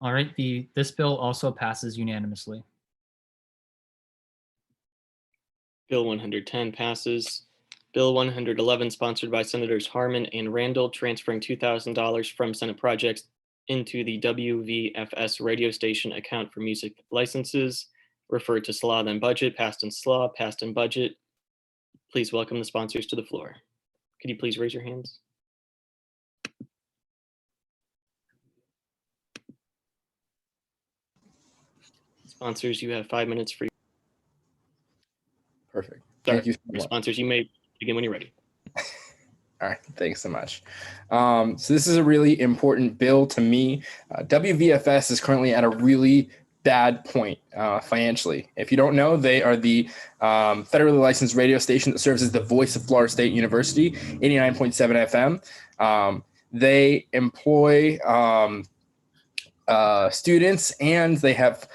All right, this bill also passes unanimously. Bill 110 passes. Bill 111, sponsored by Senators Harmon and Randall, transferring $2,000 from Senate projects into the WVFS radio station account for music licenses, referred to SLA then budget, passed in SLA, passed in budget. Please welcome the sponsors to the floor. Could you please raise your hands? Sponsors, you have 5 minutes for. Perfect. Sorry, Thank you so your much. sponsors, you may begin when you're ready. All right, thanks so much. So this is a really important bill to me. WVFS is currently at a really bad point financially. If you don't know, they are the federally licensed radio station that serves as the voice of Florida State University, 89.7 FM. They employ students, and they have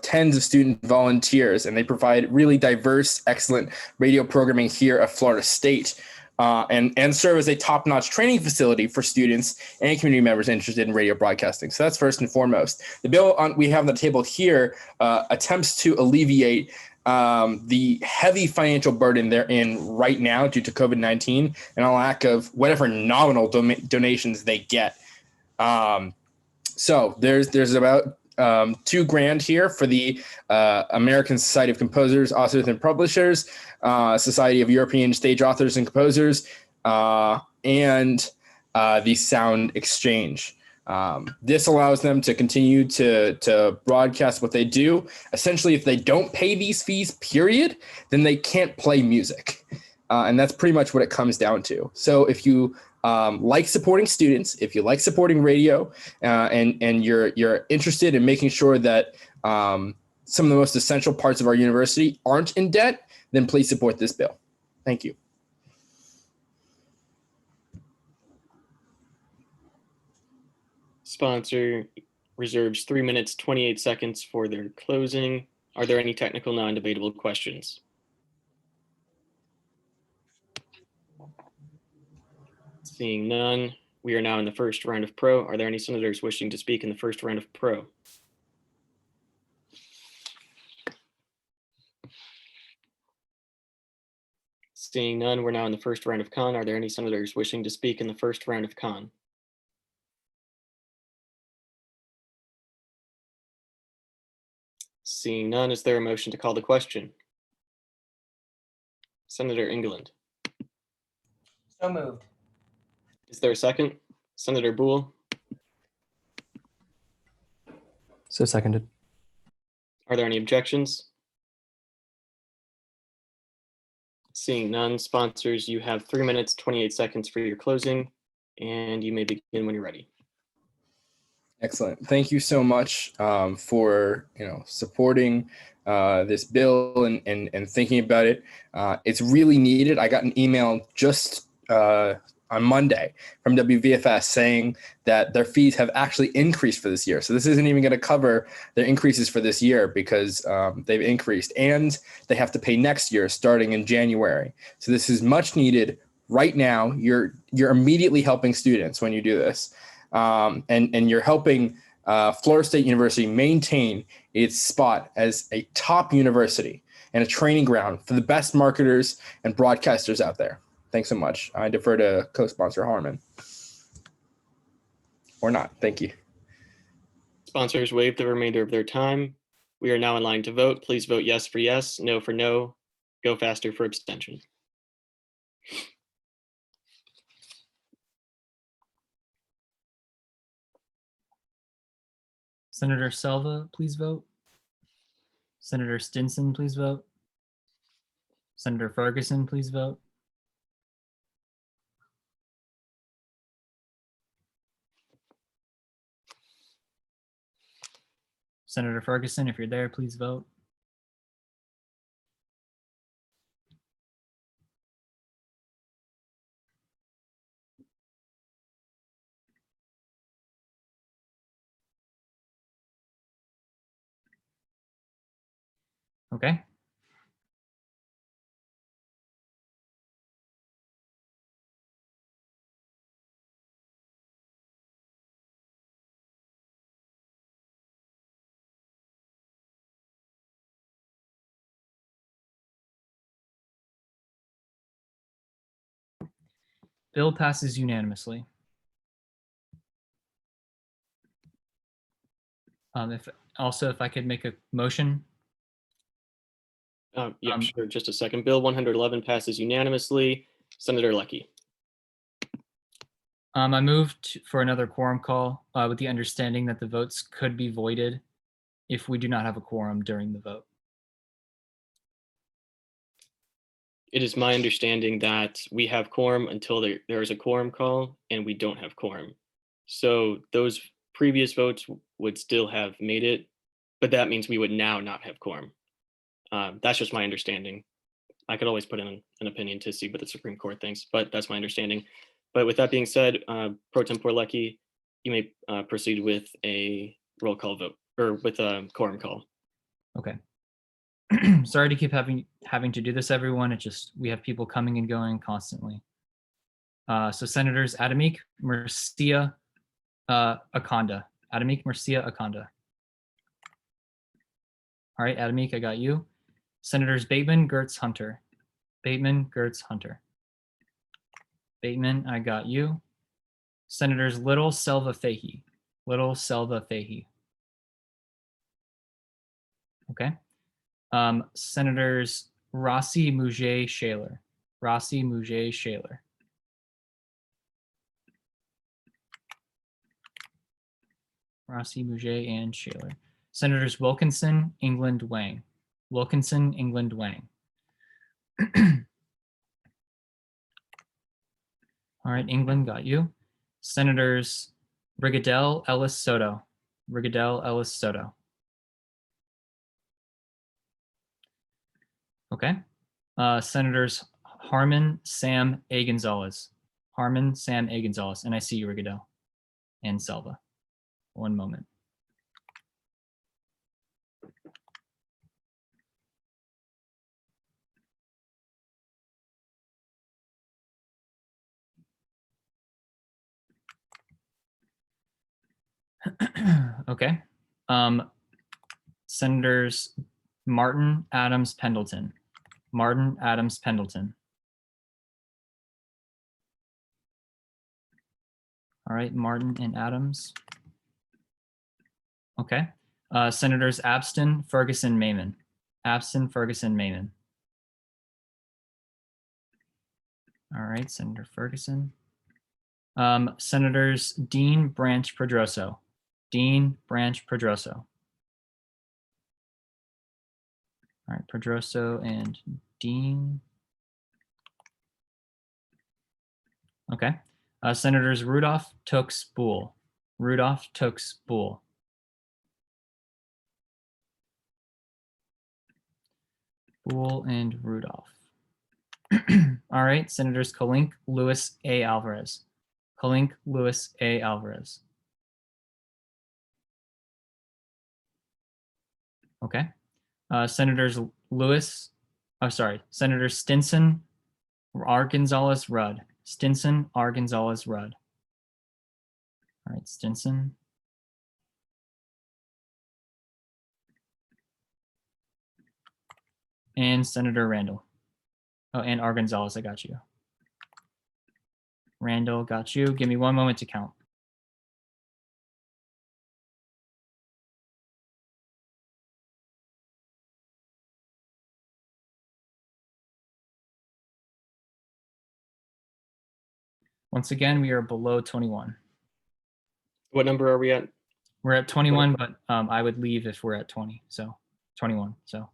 tens of student volunteers, and they provide really diverse, excellent radio programming here at Florida State. And serve as a top-notch training facility for students and community members interested in radio broadcasting. So that's first and foremost. The bill we have on the table here attempts to alleviate the heavy financial burden they're in right now due to COVID-19 and a lack of whatever nominal donations they get. So there's about $2,000 here for the American Society of Composers, Authors, and Publishers, Society of European Stage Authors and Composers, and the Sound Exchange. This allows them to continue to broadcast what they do. Essentially, if they don't pay these fees, period, then they can't play music. And that's pretty much what it comes down to. So if you like supporting students, if you like supporting radio, and you're interested in making sure that some of the most essential parts of our university aren't in debt, then please support this bill. Thank you. Sponsor reserves 3 minutes, 28 seconds for their closing. Are there any technical non-debatable questions? Seeing none, we are now in the first round of pro. Are there any senators wishing to speak in the first round of pro? Seeing none, we're now in the first round of con. Are there any senators wishing to speak in the first round of con? Seeing none, is there a motion to call the question? Senator England. So moved. Is there a second? Senator Boole. So seconded. Are there any objections? Seeing none, sponsors, you have 3 minutes, 28 seconds for your closing, and you may begin when you're ready. Excellent. Thank you so much for supporting this bill and thinking about it. It's really needed. I got an email just on Monday from WVFS saying that their fees have actually increased for this year. So this isn't even going to cover their increases for this year because they've increased, and they have to pay next year starting in January. So this is much needed right now. You're immediately helping students when you do this. And you're helping Florida State University maintain its spot as a top university and a training ground for the best marketers and broadcasters out there. Thanks so much. I defer to co-sponsor Harmon. Or not. Thank you. Sponsors waive the remainder of their time. We are now in line to vote. Please vote yes for yes, no for no, go faster for abstention. Senator Selva, please vote. Senator Stinson, please vote. Senator Ferguson, please vote. Senator Ferguson, if you're there, please vote. Okay. Bill passes unanimously. If I could make a motion. Yeah, sure. Just a second. Bill 111 passes unanimously. Senator Lecky. I moved for another quorum call with the understanding that the votes could be voided if we do not have a quorum during the vote. It is my understanding that we have quorum until there is a quorum call, and we don't have quorum. So those previous votes would still have made it, but that means we would now not have quorum. That's just my understanding. I could always put in an opinion to see what the Supreme Court thinks, but that's my understanding. But with that being said, Pro Tempore Lecky, you may proceed with a roll call vote, or with a quorum call. Okay. Sorry to keep having to do this, everyone. It just, we have people coming and going constantly. So Senators Adamik, Murcia, Akonda. Adamik, Murcia, Akonda. All right, Adamik, I got you. Senators Bateman, Gertz, Hunter. Bateman, Gertz, Hunter. Bateman, I got you. Senators Little, Selva, Fahey. Little, Selva, Fahey. Okay. Senators Rossi, Mouget, Shaler. Rossi, Mouget, Shaler. Rossi, Mouget, and Shaler. Senators Wilkinson, England, Wang. Wilkinson, England, Wang. All right, England, got you. Senators Brigadell, Ellis, Soto. Brigadell, Ellis, Soto. Okay. Senators Harmon, Sam, A. Gonzalez. Harmon, Sam, A. Gonzalez. And I see you, Brigadell. And Selva. One moment. Okay. Senators Martin, Adams, Pendleton. Martin, Adams, Pendleton. All right, Martin and Adams. Okay. Senators Abston, Ferguson, Mayman. Abston, Ferguson, Mayman. All right, Senator Ferguson. Senators Dean, Branch, Pedroso. Dean, Branch, Pedroso. All right, Pedroso and Dean. Okay. Senators Rudolph, Tooks, Boole. Rudolph, Tooks, Boole. Boole and Rudolph. All right, Senators Kalink, Lewis, A. Alvarez. Kalink, Lewis, A. Alvarez. Okay. Senators Lewis, Senators Stinson, R. Gonzalez, Rudd. Stinson, R. Gonzalez, Rudd. All right, Stinson. And Senator Randall. Oh, and R. Gonzalez, I got you. Randall, got you. Give me one moment to count. Once again, we are below 21. What number are we at? We're at 21, but I would leave if we're at 20. So 21. So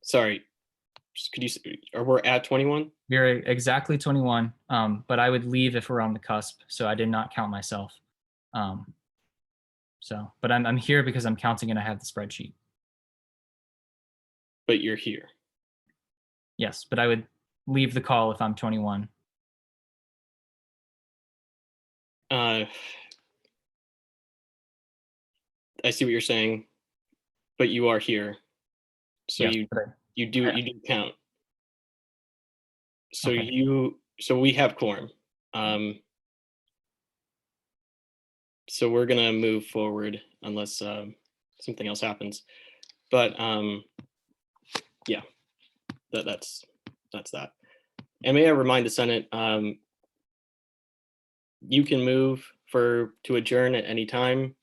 Sorry, could you? Or we're at 21? we're exactly 21, but I would leave if we're on the cusp. So I did not count myself. But I'm here because I'm counting and I have the spreadsheet. But you're here. Yes, but I would leave the call if I'm 21. I see what you're saying, but you are here, so Yes, you do count. So Okay. so we have quorum. So we're gonna move forward unless something else happens. But yeah, that's that. And may I remind the Senate, you can move to adjourn at any time.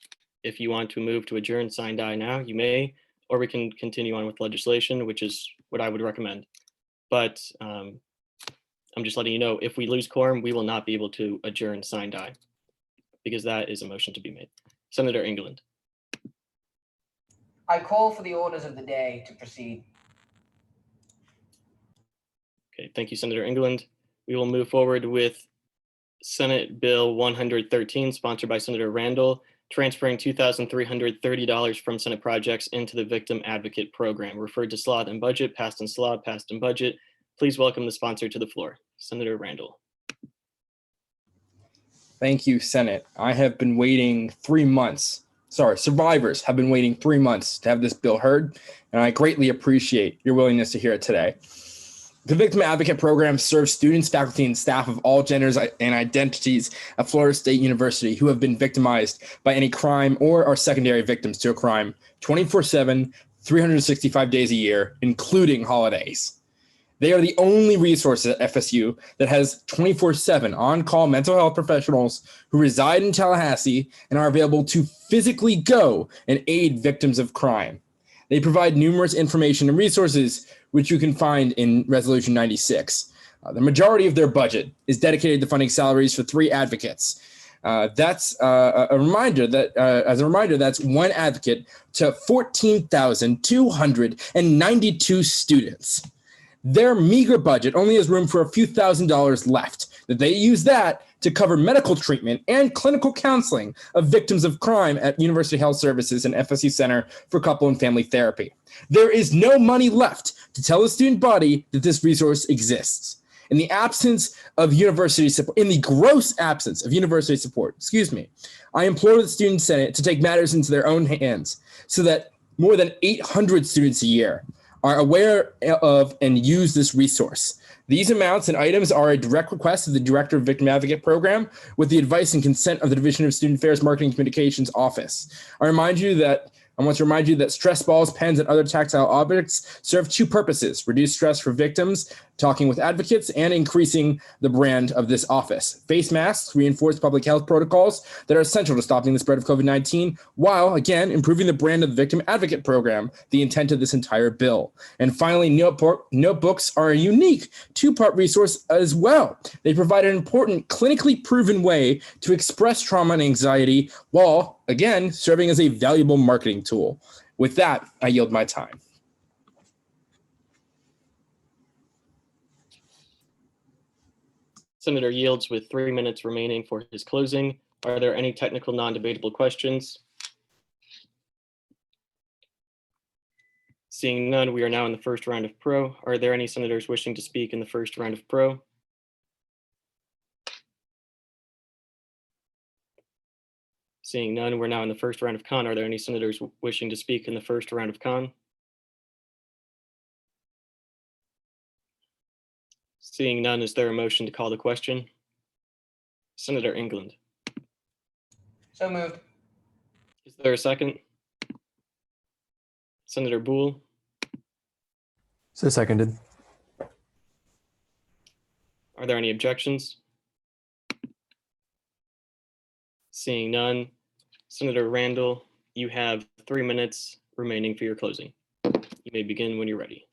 If you want to move to adjourn, sign die now, you may, or we can continue on with legislation, which is what I would recommend. But I'm just letting you know, if we lose quorum, we will not be able to adjourn, sign die, because that is a motion to be made. Senator England. I call for the orders of the day to proceed. Okay, thank you, Senator England. We will move forward with Senate Bill 113, sponsored by Senator Randall, transferring $2,330 from Senate projects into the Victim Advocate Program, referred to SLOD and budget, passed in SLOD, passed in budget. Please welcome the sponsor to the floor, Senator Randall. Thank you, Senate. I have been waiting 3 months. Sorry, survivors have been waiting 3 months to have this bill heard, and I greatly appreciate your willingness to hear it today. The Victim Advocate Program serves students, faculty, and staff of all genders and identities at Florida State University who have been victimized by any crime or are secondary victims to a crime 24/7, 365 days a year, including holidays. They are the only resource at FSU that has 24/7 on-call mental health professionals who reside in Tallahassee and are available to physically go and aid victims of crime. They provide numerous information and resources, which you can find in Resolution 96. The majority of their budget is dedicated to funding salaries for 3 advocates. That's a reminder that that's 1 advocate to 14,292 students. Their meager budget only has room for a few $1,000s left, that they use that to cover medical treatment and clinical counseling of victims of crime at University Health Services and FSU Center for Couple and Family Therapy. There is no money left to tell the student body that this resource exists. In the absence of university support, in the gross absence of university support, I implore the Student Senate to take matters into their own hands so that more than 800 students a year are aware of and use this resource. These amounts and items are a direct request of the Director of Victim Advocate Program with the advice and consent of the Division of Student Affairs Marketing Communications Office. I want to remind you that stress balls, pens, and other tactile objects serve two purposes: reduce stress for victims, talking with advocates, and increasing the brand of this office. Face masks reinforce public health protocols that are essential to stopping the spread of COVID-19, while, again, improving the brand of the Victim Advocate Program, the intent of this entire bill. And finally, notebooks are a unique two-part resource as well. They provide an important, clinically proven way to express trauma and anxiety while, again, serving as a valuable marketing tool. With that, I yield my time. Senator yields with 3 minutes remaining for his closing. Are there any technical non-debatable questions? Seeing none, we are now in the first round of pro. Are there any senators wishing to speak in the first round of pro? Seeing none, we're now in the first round of con. Are there any senators wishing to speak in the first round of con? Seeing none, is there a motion to call the question? Senator England. So moved. Is there a second? Senator Boole. So seconded. Are there any objections? Seeing none, Senator Randall, you have 3 minutes remaining for your closing. You may begin when you're ready.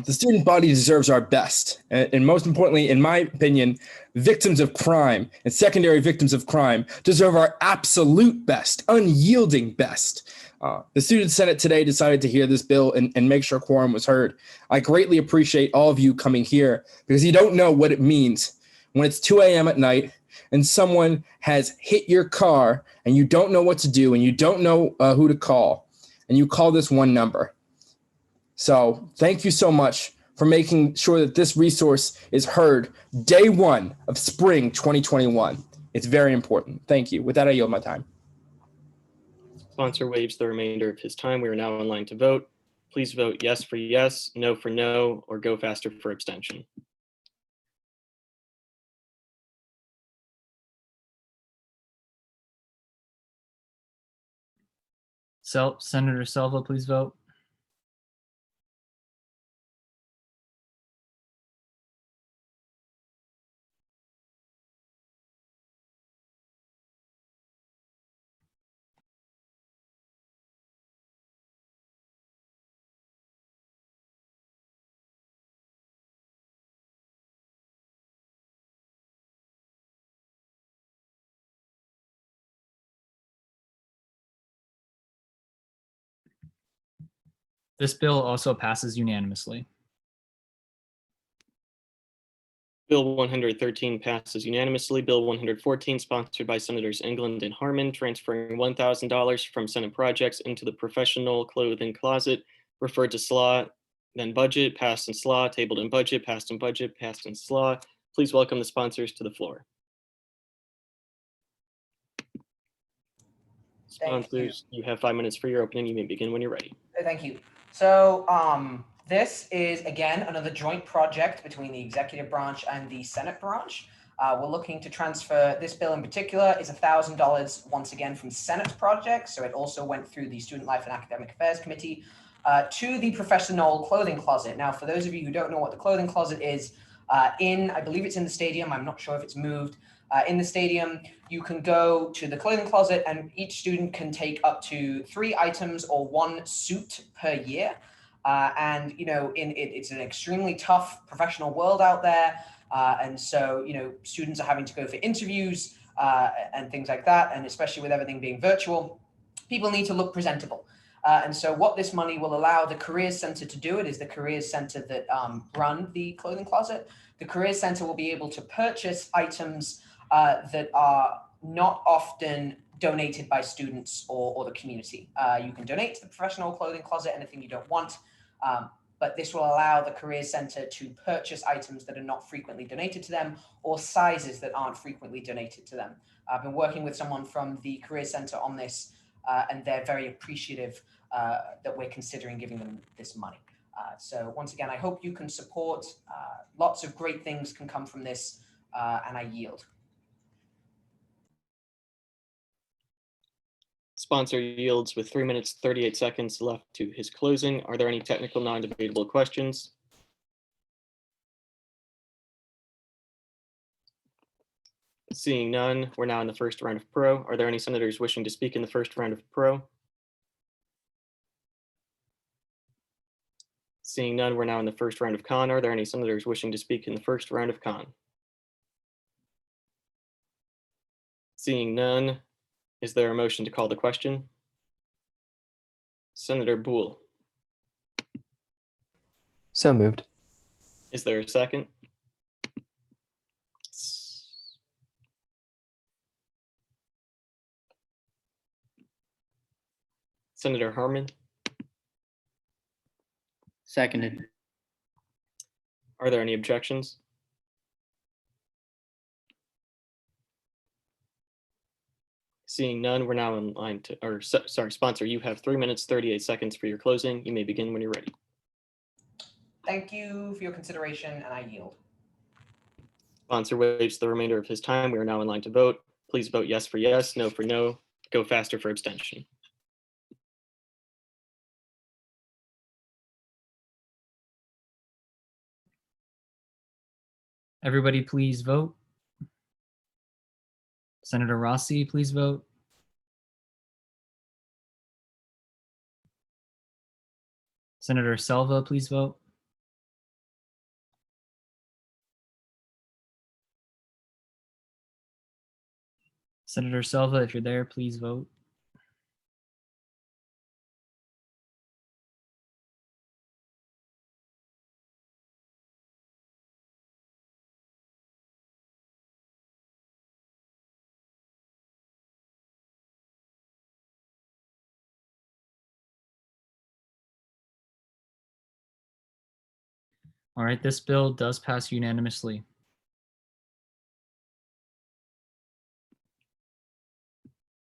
The student body deserves our best. And most importantly, in my opinion, victims of crime and secondary victims of crime deserve our absolute best, unyielding best. The Student Senate today decided to hear this bill and make sure quorum was heard. I greatly appreciate all of you coming here because you don't know what it means when it's 2 a.m. at night and someone has hit your car and you don't know what to do and you don't know who to call, and you call this one number. So thank you so much for making sure that this resource is heard day one of spring 2021. It's very important. Thank you. With that, I yield my time. Sponsor waives the remainder of his time. We are now online to vote. Please vote yes for yes, no for no, or go faster for abstention. Senator Silva, please vote. This bill also passes unanimously. Bill 113 passes unanimously. Bill 114, sponsored by Senators England and Harmon, transferring $1,000 from Senate projects into the professional clothing closet, referred to SLAW, then budget, passed in SLAW, tabled in budget, passed in SLAW. Please welcome the sponsors to the floor. Sponsors, you have 5 minutes for your opening. You may begin when you're ready. Thank you. So this is, again, another joint project between the executive branch and the Senate branch. We're looking to transfer, this bill in particular is $1,000 once again from Senate projects. So it also went through the Student Life and Academic Affairs Committee to the professional clothing closet. Now, for those of you who don't know what the clothing closet is, I believe it's in the stadium. I'm not sure if it's moved. In the stadium, you can go to the clothing closet and each student can take up to 3 items or 1 suit per year. And, you know, it's an extremely tough professional world out there. And so, you know, students are having to go for interviews and things like that. And especially with everything being virtual, people need to look presentable. And so what this money will allow the Careers Center to do, it is the Careers Center that run the clothing closet. The Careers Center will be able to purchase items that are not often donated by students or the community. You can donate to the professional clothing closet anything you don't want, but this will allow the Careers Center to purchase items that are not frequently donated to them or sizes that aren't frequently donated to them. I've been working with someone from the Careers Center on this, and they're very appreciative that we're considering giving them this money. So once again, I hope you can support. Lots of great things can come from this, and I yield. Sponsor yields with 3 minutes, 38 seconds left to his closing. Are there any technical non-debatable questions? Seeing none, we're now in the first round of pro. Are there any senators wishing to speak in the first round of pro? Seeing none, we're now in the first round of con. Are there any senators wishing to speak in the first round of con? Seeing none, is there a motion to call the question? Senator Boole, So moved. is there a second? Senator Harmon, Seconded. are there any objections? Seeing none, we're now in line to, sorry, sponsor, you have 3 minutes, 38 seconds for your closing. You may begin when you're ready. Thank you for your consideration, and I yield. Sponsor waives the remainder of his time. We are now in line to vote. Please vote yes for yes, no for no, go faster for abstention. Everybody please vote. Senator Rossi, please vote. Senator Selva, please vote. Senator Selva, if you're there, please vote. All right, this bill does pass unanimously.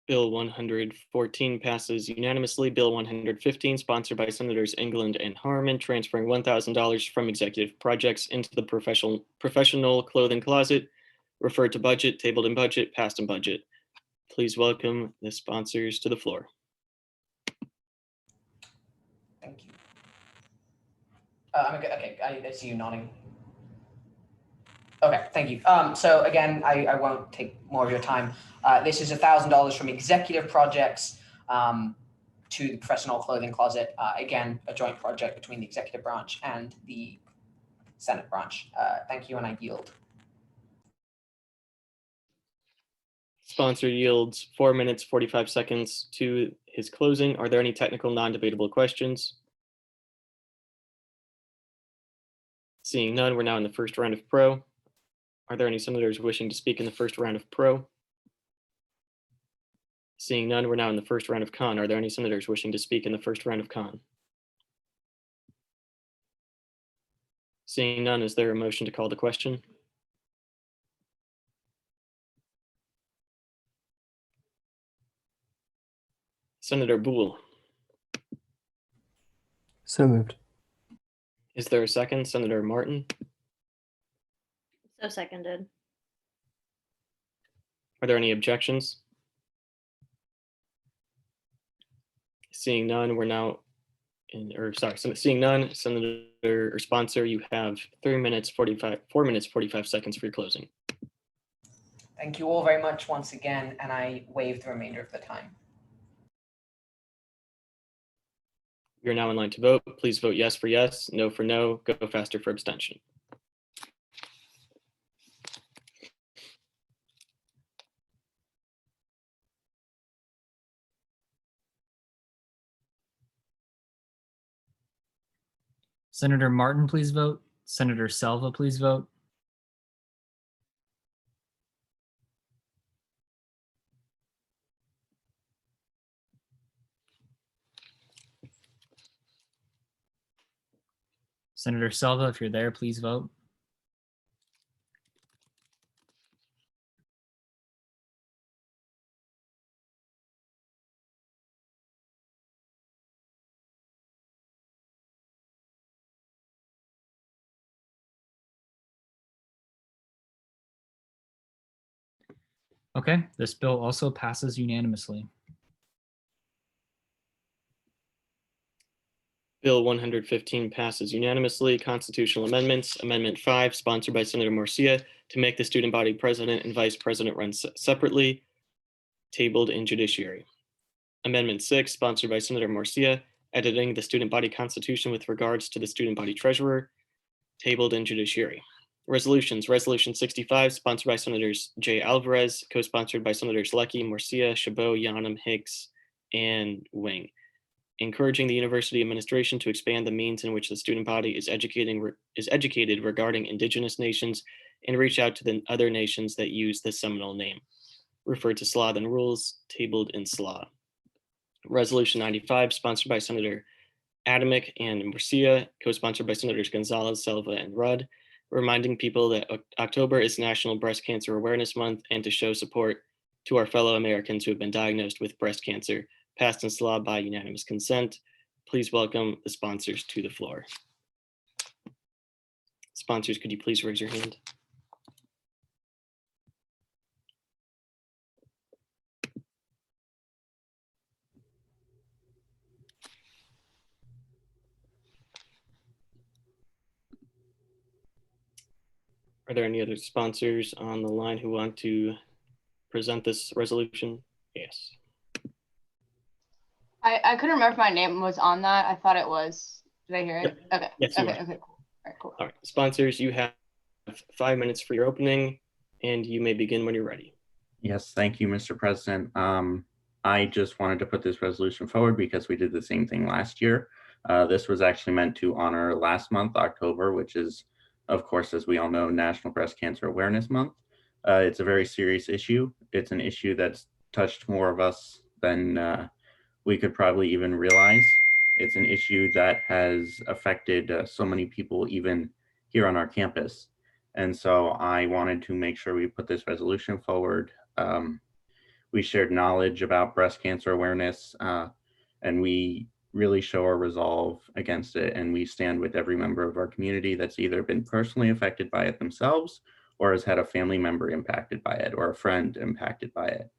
Bill 114 passes unanimously. Bill 115, sponsored by Senators England and Harmon, transferring $1,000 from executive projects into the professional clothing closet, referred to budget, tabled in budget, passed in budget. Please welcome the sponsors to the floor. Thank you. Okay, I see you nodding. Okay, thank you. So again, I won't take more of your time. This is $1,000 from executive projects to the professional clothing closet. Again, a joint project between the executive branch and the Senate branch. Thank you, and I yield. Sponsor yields 4 minutes, 45 seconds to his closing. Are there any technical non-debatable questions? Seeing none, we're now in the first round of pro. Are there any senators wishing to speak in the first round of pro? Seeing none, we're now in the first round of con. Are there any senators wishing to speak in the first round of con? Seeing none, is there a motion to call the question? Senator Boole, So moved. is there a second? Senator Martin, So seconded. are there any objections? Seeing none, we're now in, seeing none, Senator or sponsor, you have 4 minutes, 45 seconds for your closing. Thank you all very much once again, and I waive the remainder of the time. You're now in line to vote. Please vote yes for yes, no for no, go faster for abstention. Senator Martin, please vote. Senator Selva, please vote. Senator Selva, if you're there, please vote. Okay, this bill also passes unanimously. Bill 115 passes unanimously. Constitutional amendments. Amendment 5, sponsored by Senator Marcia, to make the student body president and vice president run separately, tabled in judiciary. Amendment 6, sponsored by Senator Marcia, editing the student body constitution with regards to the student body treasurer, tabled in judiciary. Resolutions. Resolution 65, sponsored by Senators J. Alvarez, co-sponsored by Senators Lecky, Marcia, Chabot, Yanam, Hicks, and Wing. Encouraging the university administration to expand the means in which the student body is educated regarding indigenous nations and reach out to the other nations that use the Seminole name. Referred to SLA and rules, tabled in SLA. Resolution 95, sponsored by Senator Adamick and Murcia, co-sponsored by Senators Gonzalez, Selva, and Rudd, reminding people that October is National Breast Cancer Awareness Month and to show support to our fellow Americans who have been diagnosed with breast cancer, passed in SLA by unanimous consent. Please welcome the sponsors to the floor. Sponsors, could you please raise your hand? Are there any other sponsors on the line who want to present this resolution? Yes. I couldn't remember if my name was on that. I thought it was. Did I hear it? Yep. Okay. Yes, you okay. are. Okay. Cool. All right. Cool. All right, sponsors, you have 5 minutes for your opening, and you may begin when you're ready. Yes, thank you, Mr. President. I just wanted to put this resolution forward because we did the same thing last year. This was actually meant to honor last month, October, which is, of course, as we all know, National Breast Cancer Awareness Month. It's a very serious issue. It's an issue that's touched more of us than we could probably even realize. It's an issue that has affected so many people, even here on our campus. And so I wanted to make sure we put this resolution forward. We shared knowledge about breast cancer awareness, and we really show our resolve against it. And we stand with every member of our community that's either been personally affected by it themselves or has had a family member impacted by it or a friend impacted by it.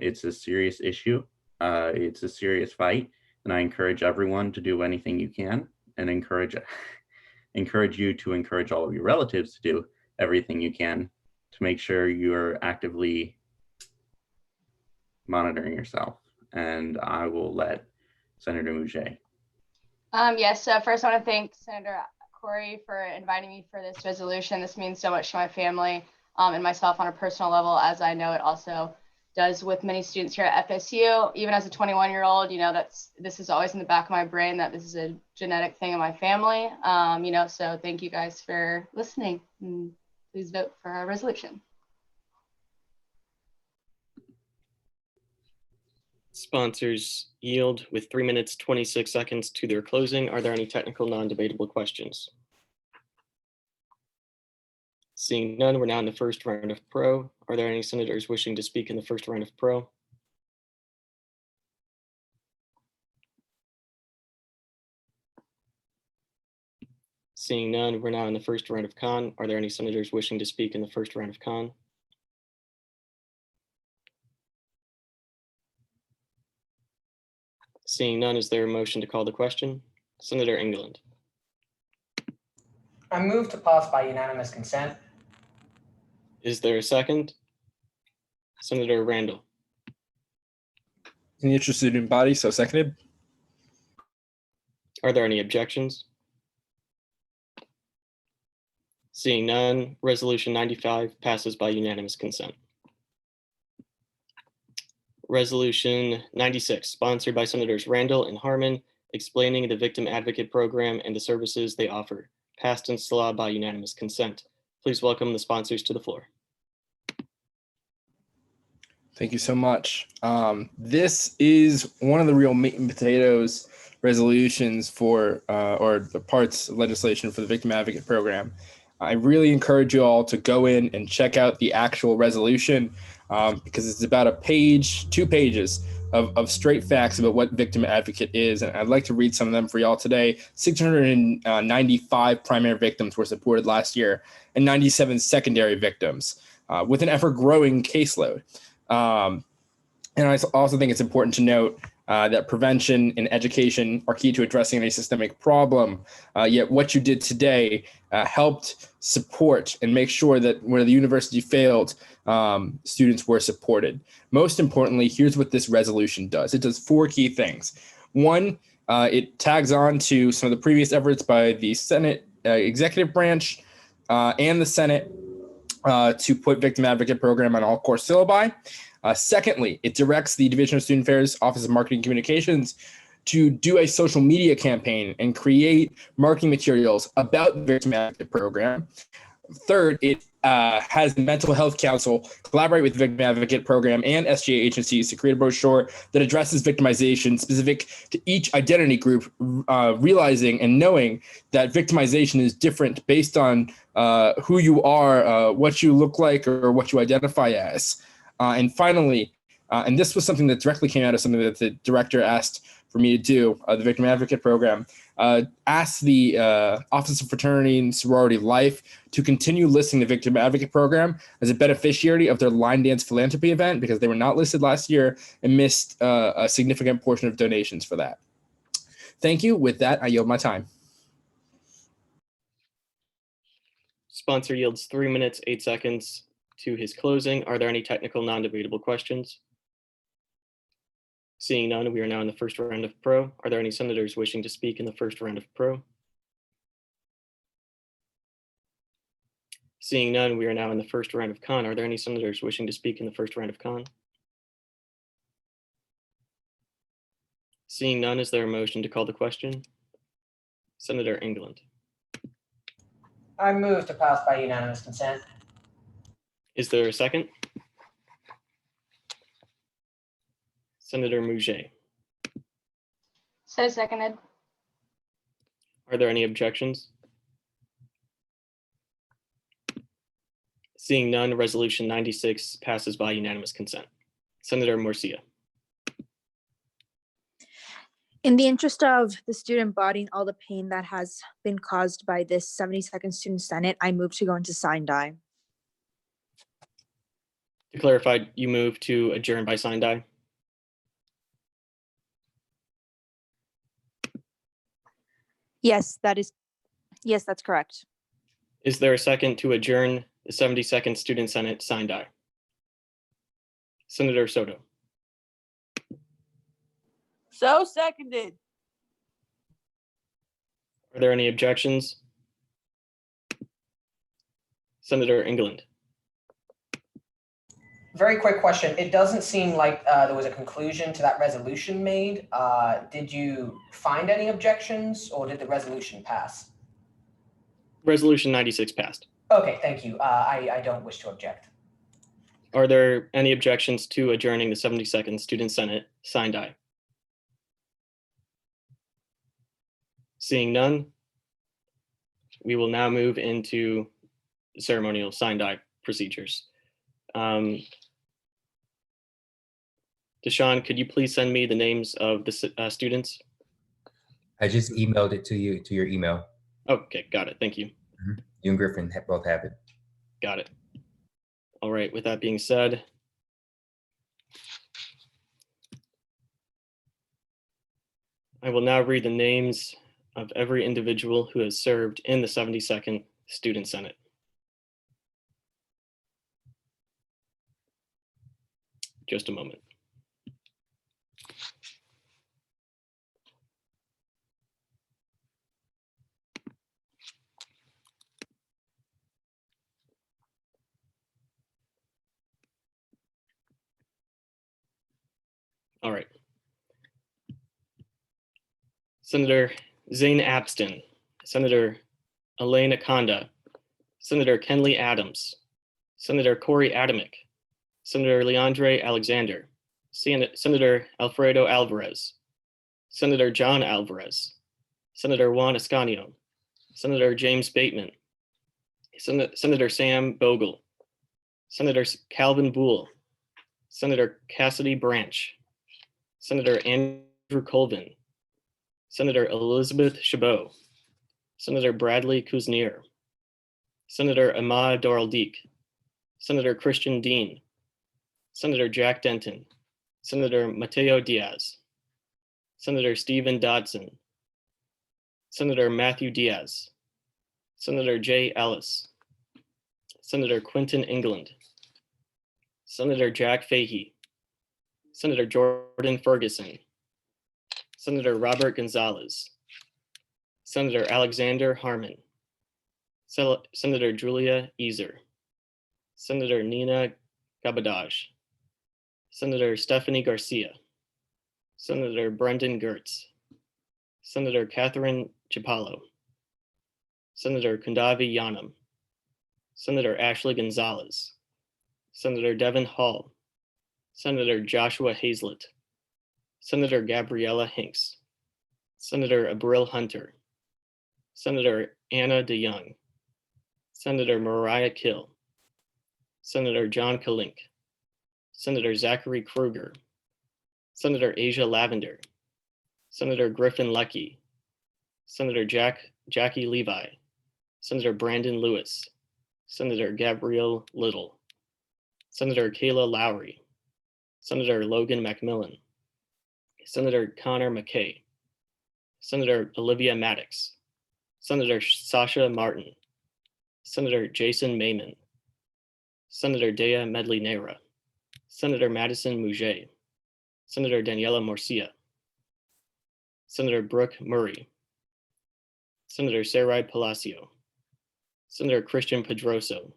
It's a serious issue. It's a serious fight. And I encourage everyone to do anything you can and encourage you to encourage all of your relatives to do everything you can to make sure you're actively monitoring yourself. And I will let Senator Mouget. Yes, so first I want to thank Senator Corey for inviting me for this resolution. This means so much to my family and myself on a personal level, as I know it also does with many students here at FSU. Even as a 21-year-old, you know, this is always in the back of my brain that this is a genetic thing in my family. You know, so thank you guys for listening. And please vote for our resolution. Sponsors yield with 3 minutes, 26 seconds to their closing. Are there any technical non-debatable questions? Seeing none, we're now in the first round of pro. Are there any senators wishing to speak in the first round of pro? Seeing none, we're now in the first round of con. Are there any senators wishing to speak in the first round of con? Seeing none, is there a motion to call the question? Senator England. I move to pass by unanimous consent. Is there a second? Senator Randall. In the interest of the student body, so seconded. Are there any objections? Seeing none, Resolution 95 passes by unanimous consent. Resolution 96, sponsored by Senators Randall and Harmon, explaining the Victim Advocate Program and the services they offer, passed into law by unanimous consent. Please welcome the sponsors to the floor. Thank you so much. This is one of the real meat and potatoes resolutions for, or the parts of legislation for the Victim Advocate Program. I really encourage you all to go in and check out the actual resolution because it's about a page, 2 pages of straight facts about what Victim Advocate is. And I'd like to read some of them for y'all today. 695 primary victims were supported last year and 97 secondary victims with an ever-growing caseload. And I also think it's important to note that prevention and education are key to addressing any systemic problem. Yet what you did today helped support and make sure that where the university failed, students were supported. Most importantly, here's what this resolution does. It does 4 key things. 1, it tags on to some of the previous efforts by the Senate executive branch and the Senate to put Victim Advocate Program on all core syllabi. Secondly, it directs the Division of Student Affairs Office of Marketing Communications to do a social media campaign and create marketing materials about the Victim Advocate Program. Third, it has the Mental Health Council collaborate with the Victim Advocate Program and SGA agencies to create a brochure that addresses victimization specific to each identity group, realizing and knowing that victimization is different based on who you are, what you look like, or what you identify as. And finally, and this was something that directly came out of something that the director asked for me to do, the Victim Advocate Program, asked the Office of Fraternity and Sorority Life to continue listing the Victim Advocate Program as a beneficiary of their line dance philanthropy event because they were not listed last year and missed a significant portion of donations for that. Thank you. With that, I yield my time. Sponsor yields 3 minutes, 8 seconds to his closing. Are there any technical non-debatable questions? Seeing none, we are now in the first round of pro. Are there any senators wishing to speak in the first round of pro? Seeing none, we are now in the first round of con. Are there any senators wishing to speak in the first round of con? Seeing none, is there a motion to call the question? Senator England. I move to pass by unanimous consent. Is there a second? Senator Mouget. So seconded. Are there any objections? Seeing none, Resolution 96 passes by unanimous consent. Senator Murcia. In the interest of the student body and all the pain that has been caused by this 72nd Student Senate, I move to go into sign die. To clarify, you move to adjourn by sign die? Yes, that's correct. Is there a second to adjourn the 72nd Student Senate sign die? Senator Soto. So seconded. Are there any objections? Senator England. Very quick question. It doesn't seem like there was a conclusion to that resolution made. Did you find any objections or did the resolution pass? Resolution 96 passed. Okay, thank you. I don't wish to object. Are there any objections to adjourning the 72nd Student Senate sign die? Seeing none, we will now move into ceremonial sign die procedures. Deshaun, could you please send me the names of the students? I just emailed it to you, to your email. Okay, got it. Thank you. You and Griffin both have it. Got it. All right, with that being said, I will now read the names of every individual who has served in the 72nd Student Senate. Just a moment. All right. Senator Zane Abston, Senator Elaine Akonda, Senator Kenley Adams, Senator Corey Adamick, Senator Leandre Alexander, Senator Alfredo Alvarez, Senator John Alvarez, Senator Juan Escanio, Senator James Bateman, Senator Sam Bogle, Senator Calvin Boole, Senator Cassidy Branch, Senator Andrew Colvin, Senator Elizabeth Chabot, Senator Bradley Kuznier, Senator Ahmad Doraldik, Senator Christian Dean, Senator Jack Denton, Senator Mateo Diaz, Senator Stephen Dodson, Senator Matthew Diaz, Senator Jay Ellis, Senator Quentin England, Senator Jack Fahey, Senator Jordan Ferguson, Senator Robert Gonzalez, Senator Alexander Harmon, Senator Julia Easer, Senator Nina Gabadaj, Senator Stephanie Garcia, Senator Brendan Gertz, Senator Catherine Chapalo, Senator Kundavi Yanam, Senator Ashley Gonzalez, Senator Devin Hall, Senator Joshua Hazlett, Senator Gabriella Hinks, Senator Abril Hunter, Senator Anna DeYoung, Senator Mariah Kill, Senator John Kalink, Senator Zachary Kruger, Senator Asia Lavender, Senator Griffin Leckie, Senator Jackie Levi, Senator Brandon Lewis, Senator Gabrielle Little, Senator Kayla Lowry, Senator Logan Macmillan, Senator Connor McKay, Senator Olivia Maddox, Senator Sasha Martin, Senator Jason Mayman, Senator Dea Medley Nera, Senator Madison Mouget, Senator Daniela Morcia, Senator Brooke Murray, Senator Sarai Palacio, Senator Christian Pedroso,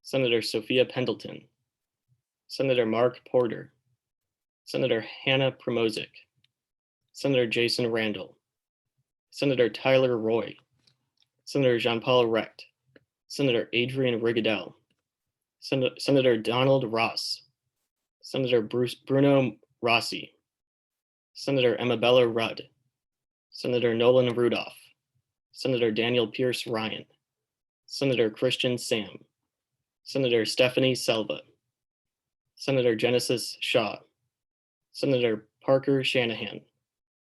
Senator Sophia Pendleton, Senator Mark Porter, Senator Hannah Promozic, Senator Jason Randall, Senator Tyler Roy, Senator Jean-Paul Recht, Senator Adrian Rigadel, Senator Donald Ross, Senator Bruno Rossi, Senator Emabella Rudd, Senator Nolan Rudolph, Senator Daniel Pierce Ryan, Senator Christian Sam, Senator Stephanie Selva, Senator Genesis Shaw, Senator Parker Shanahan,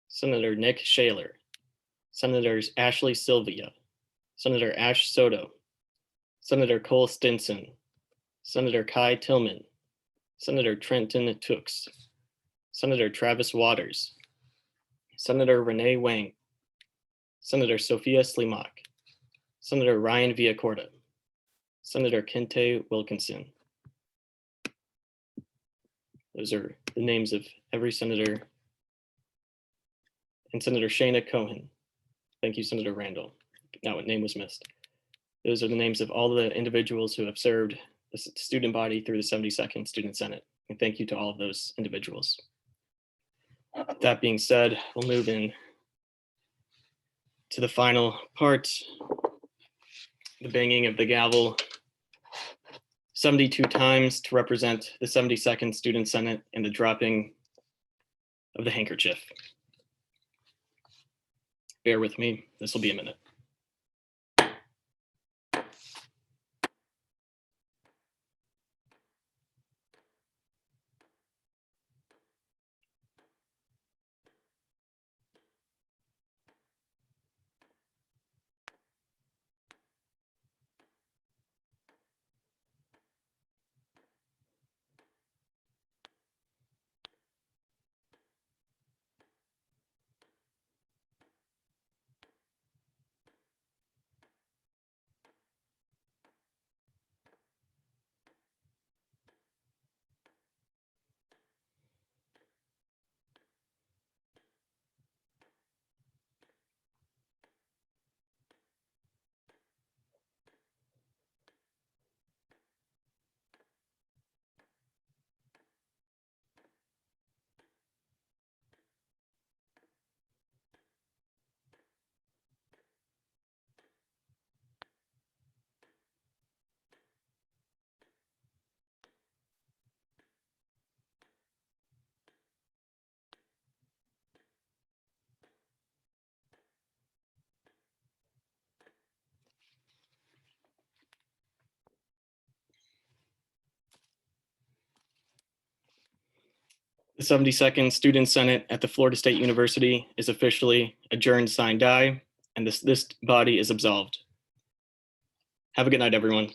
Senator Nick Shaler, Senators Ashley Sylvia, Senator Ash Soto, Senator Cole Stinson, Senator Kai Tillman, Senator Trenton Tooks, Senator Travis Waters, Senator Renee Wang, Senator Sophia Slimak, Senator Ryan Villacorta, Senator Kente Wilkinson. Those are the names of every senator, and Senator Shana Cohen. Thank you, Senator Randall. Now, what name was missed? Those are the names of all the individuals who have served the student body through the 72nd Student Senate. And thank you to all of those individuals. That being said, we'll move in to the final part, the banging of the gavel 72 times to represent the 72nd Student Senate and the dropping of the handkerchief. Bear with me, this will be a minute. The 72nd Student Senate at the Florida State University is officially adjourned, sine die, and this body is absolved. Have a good night, everyone.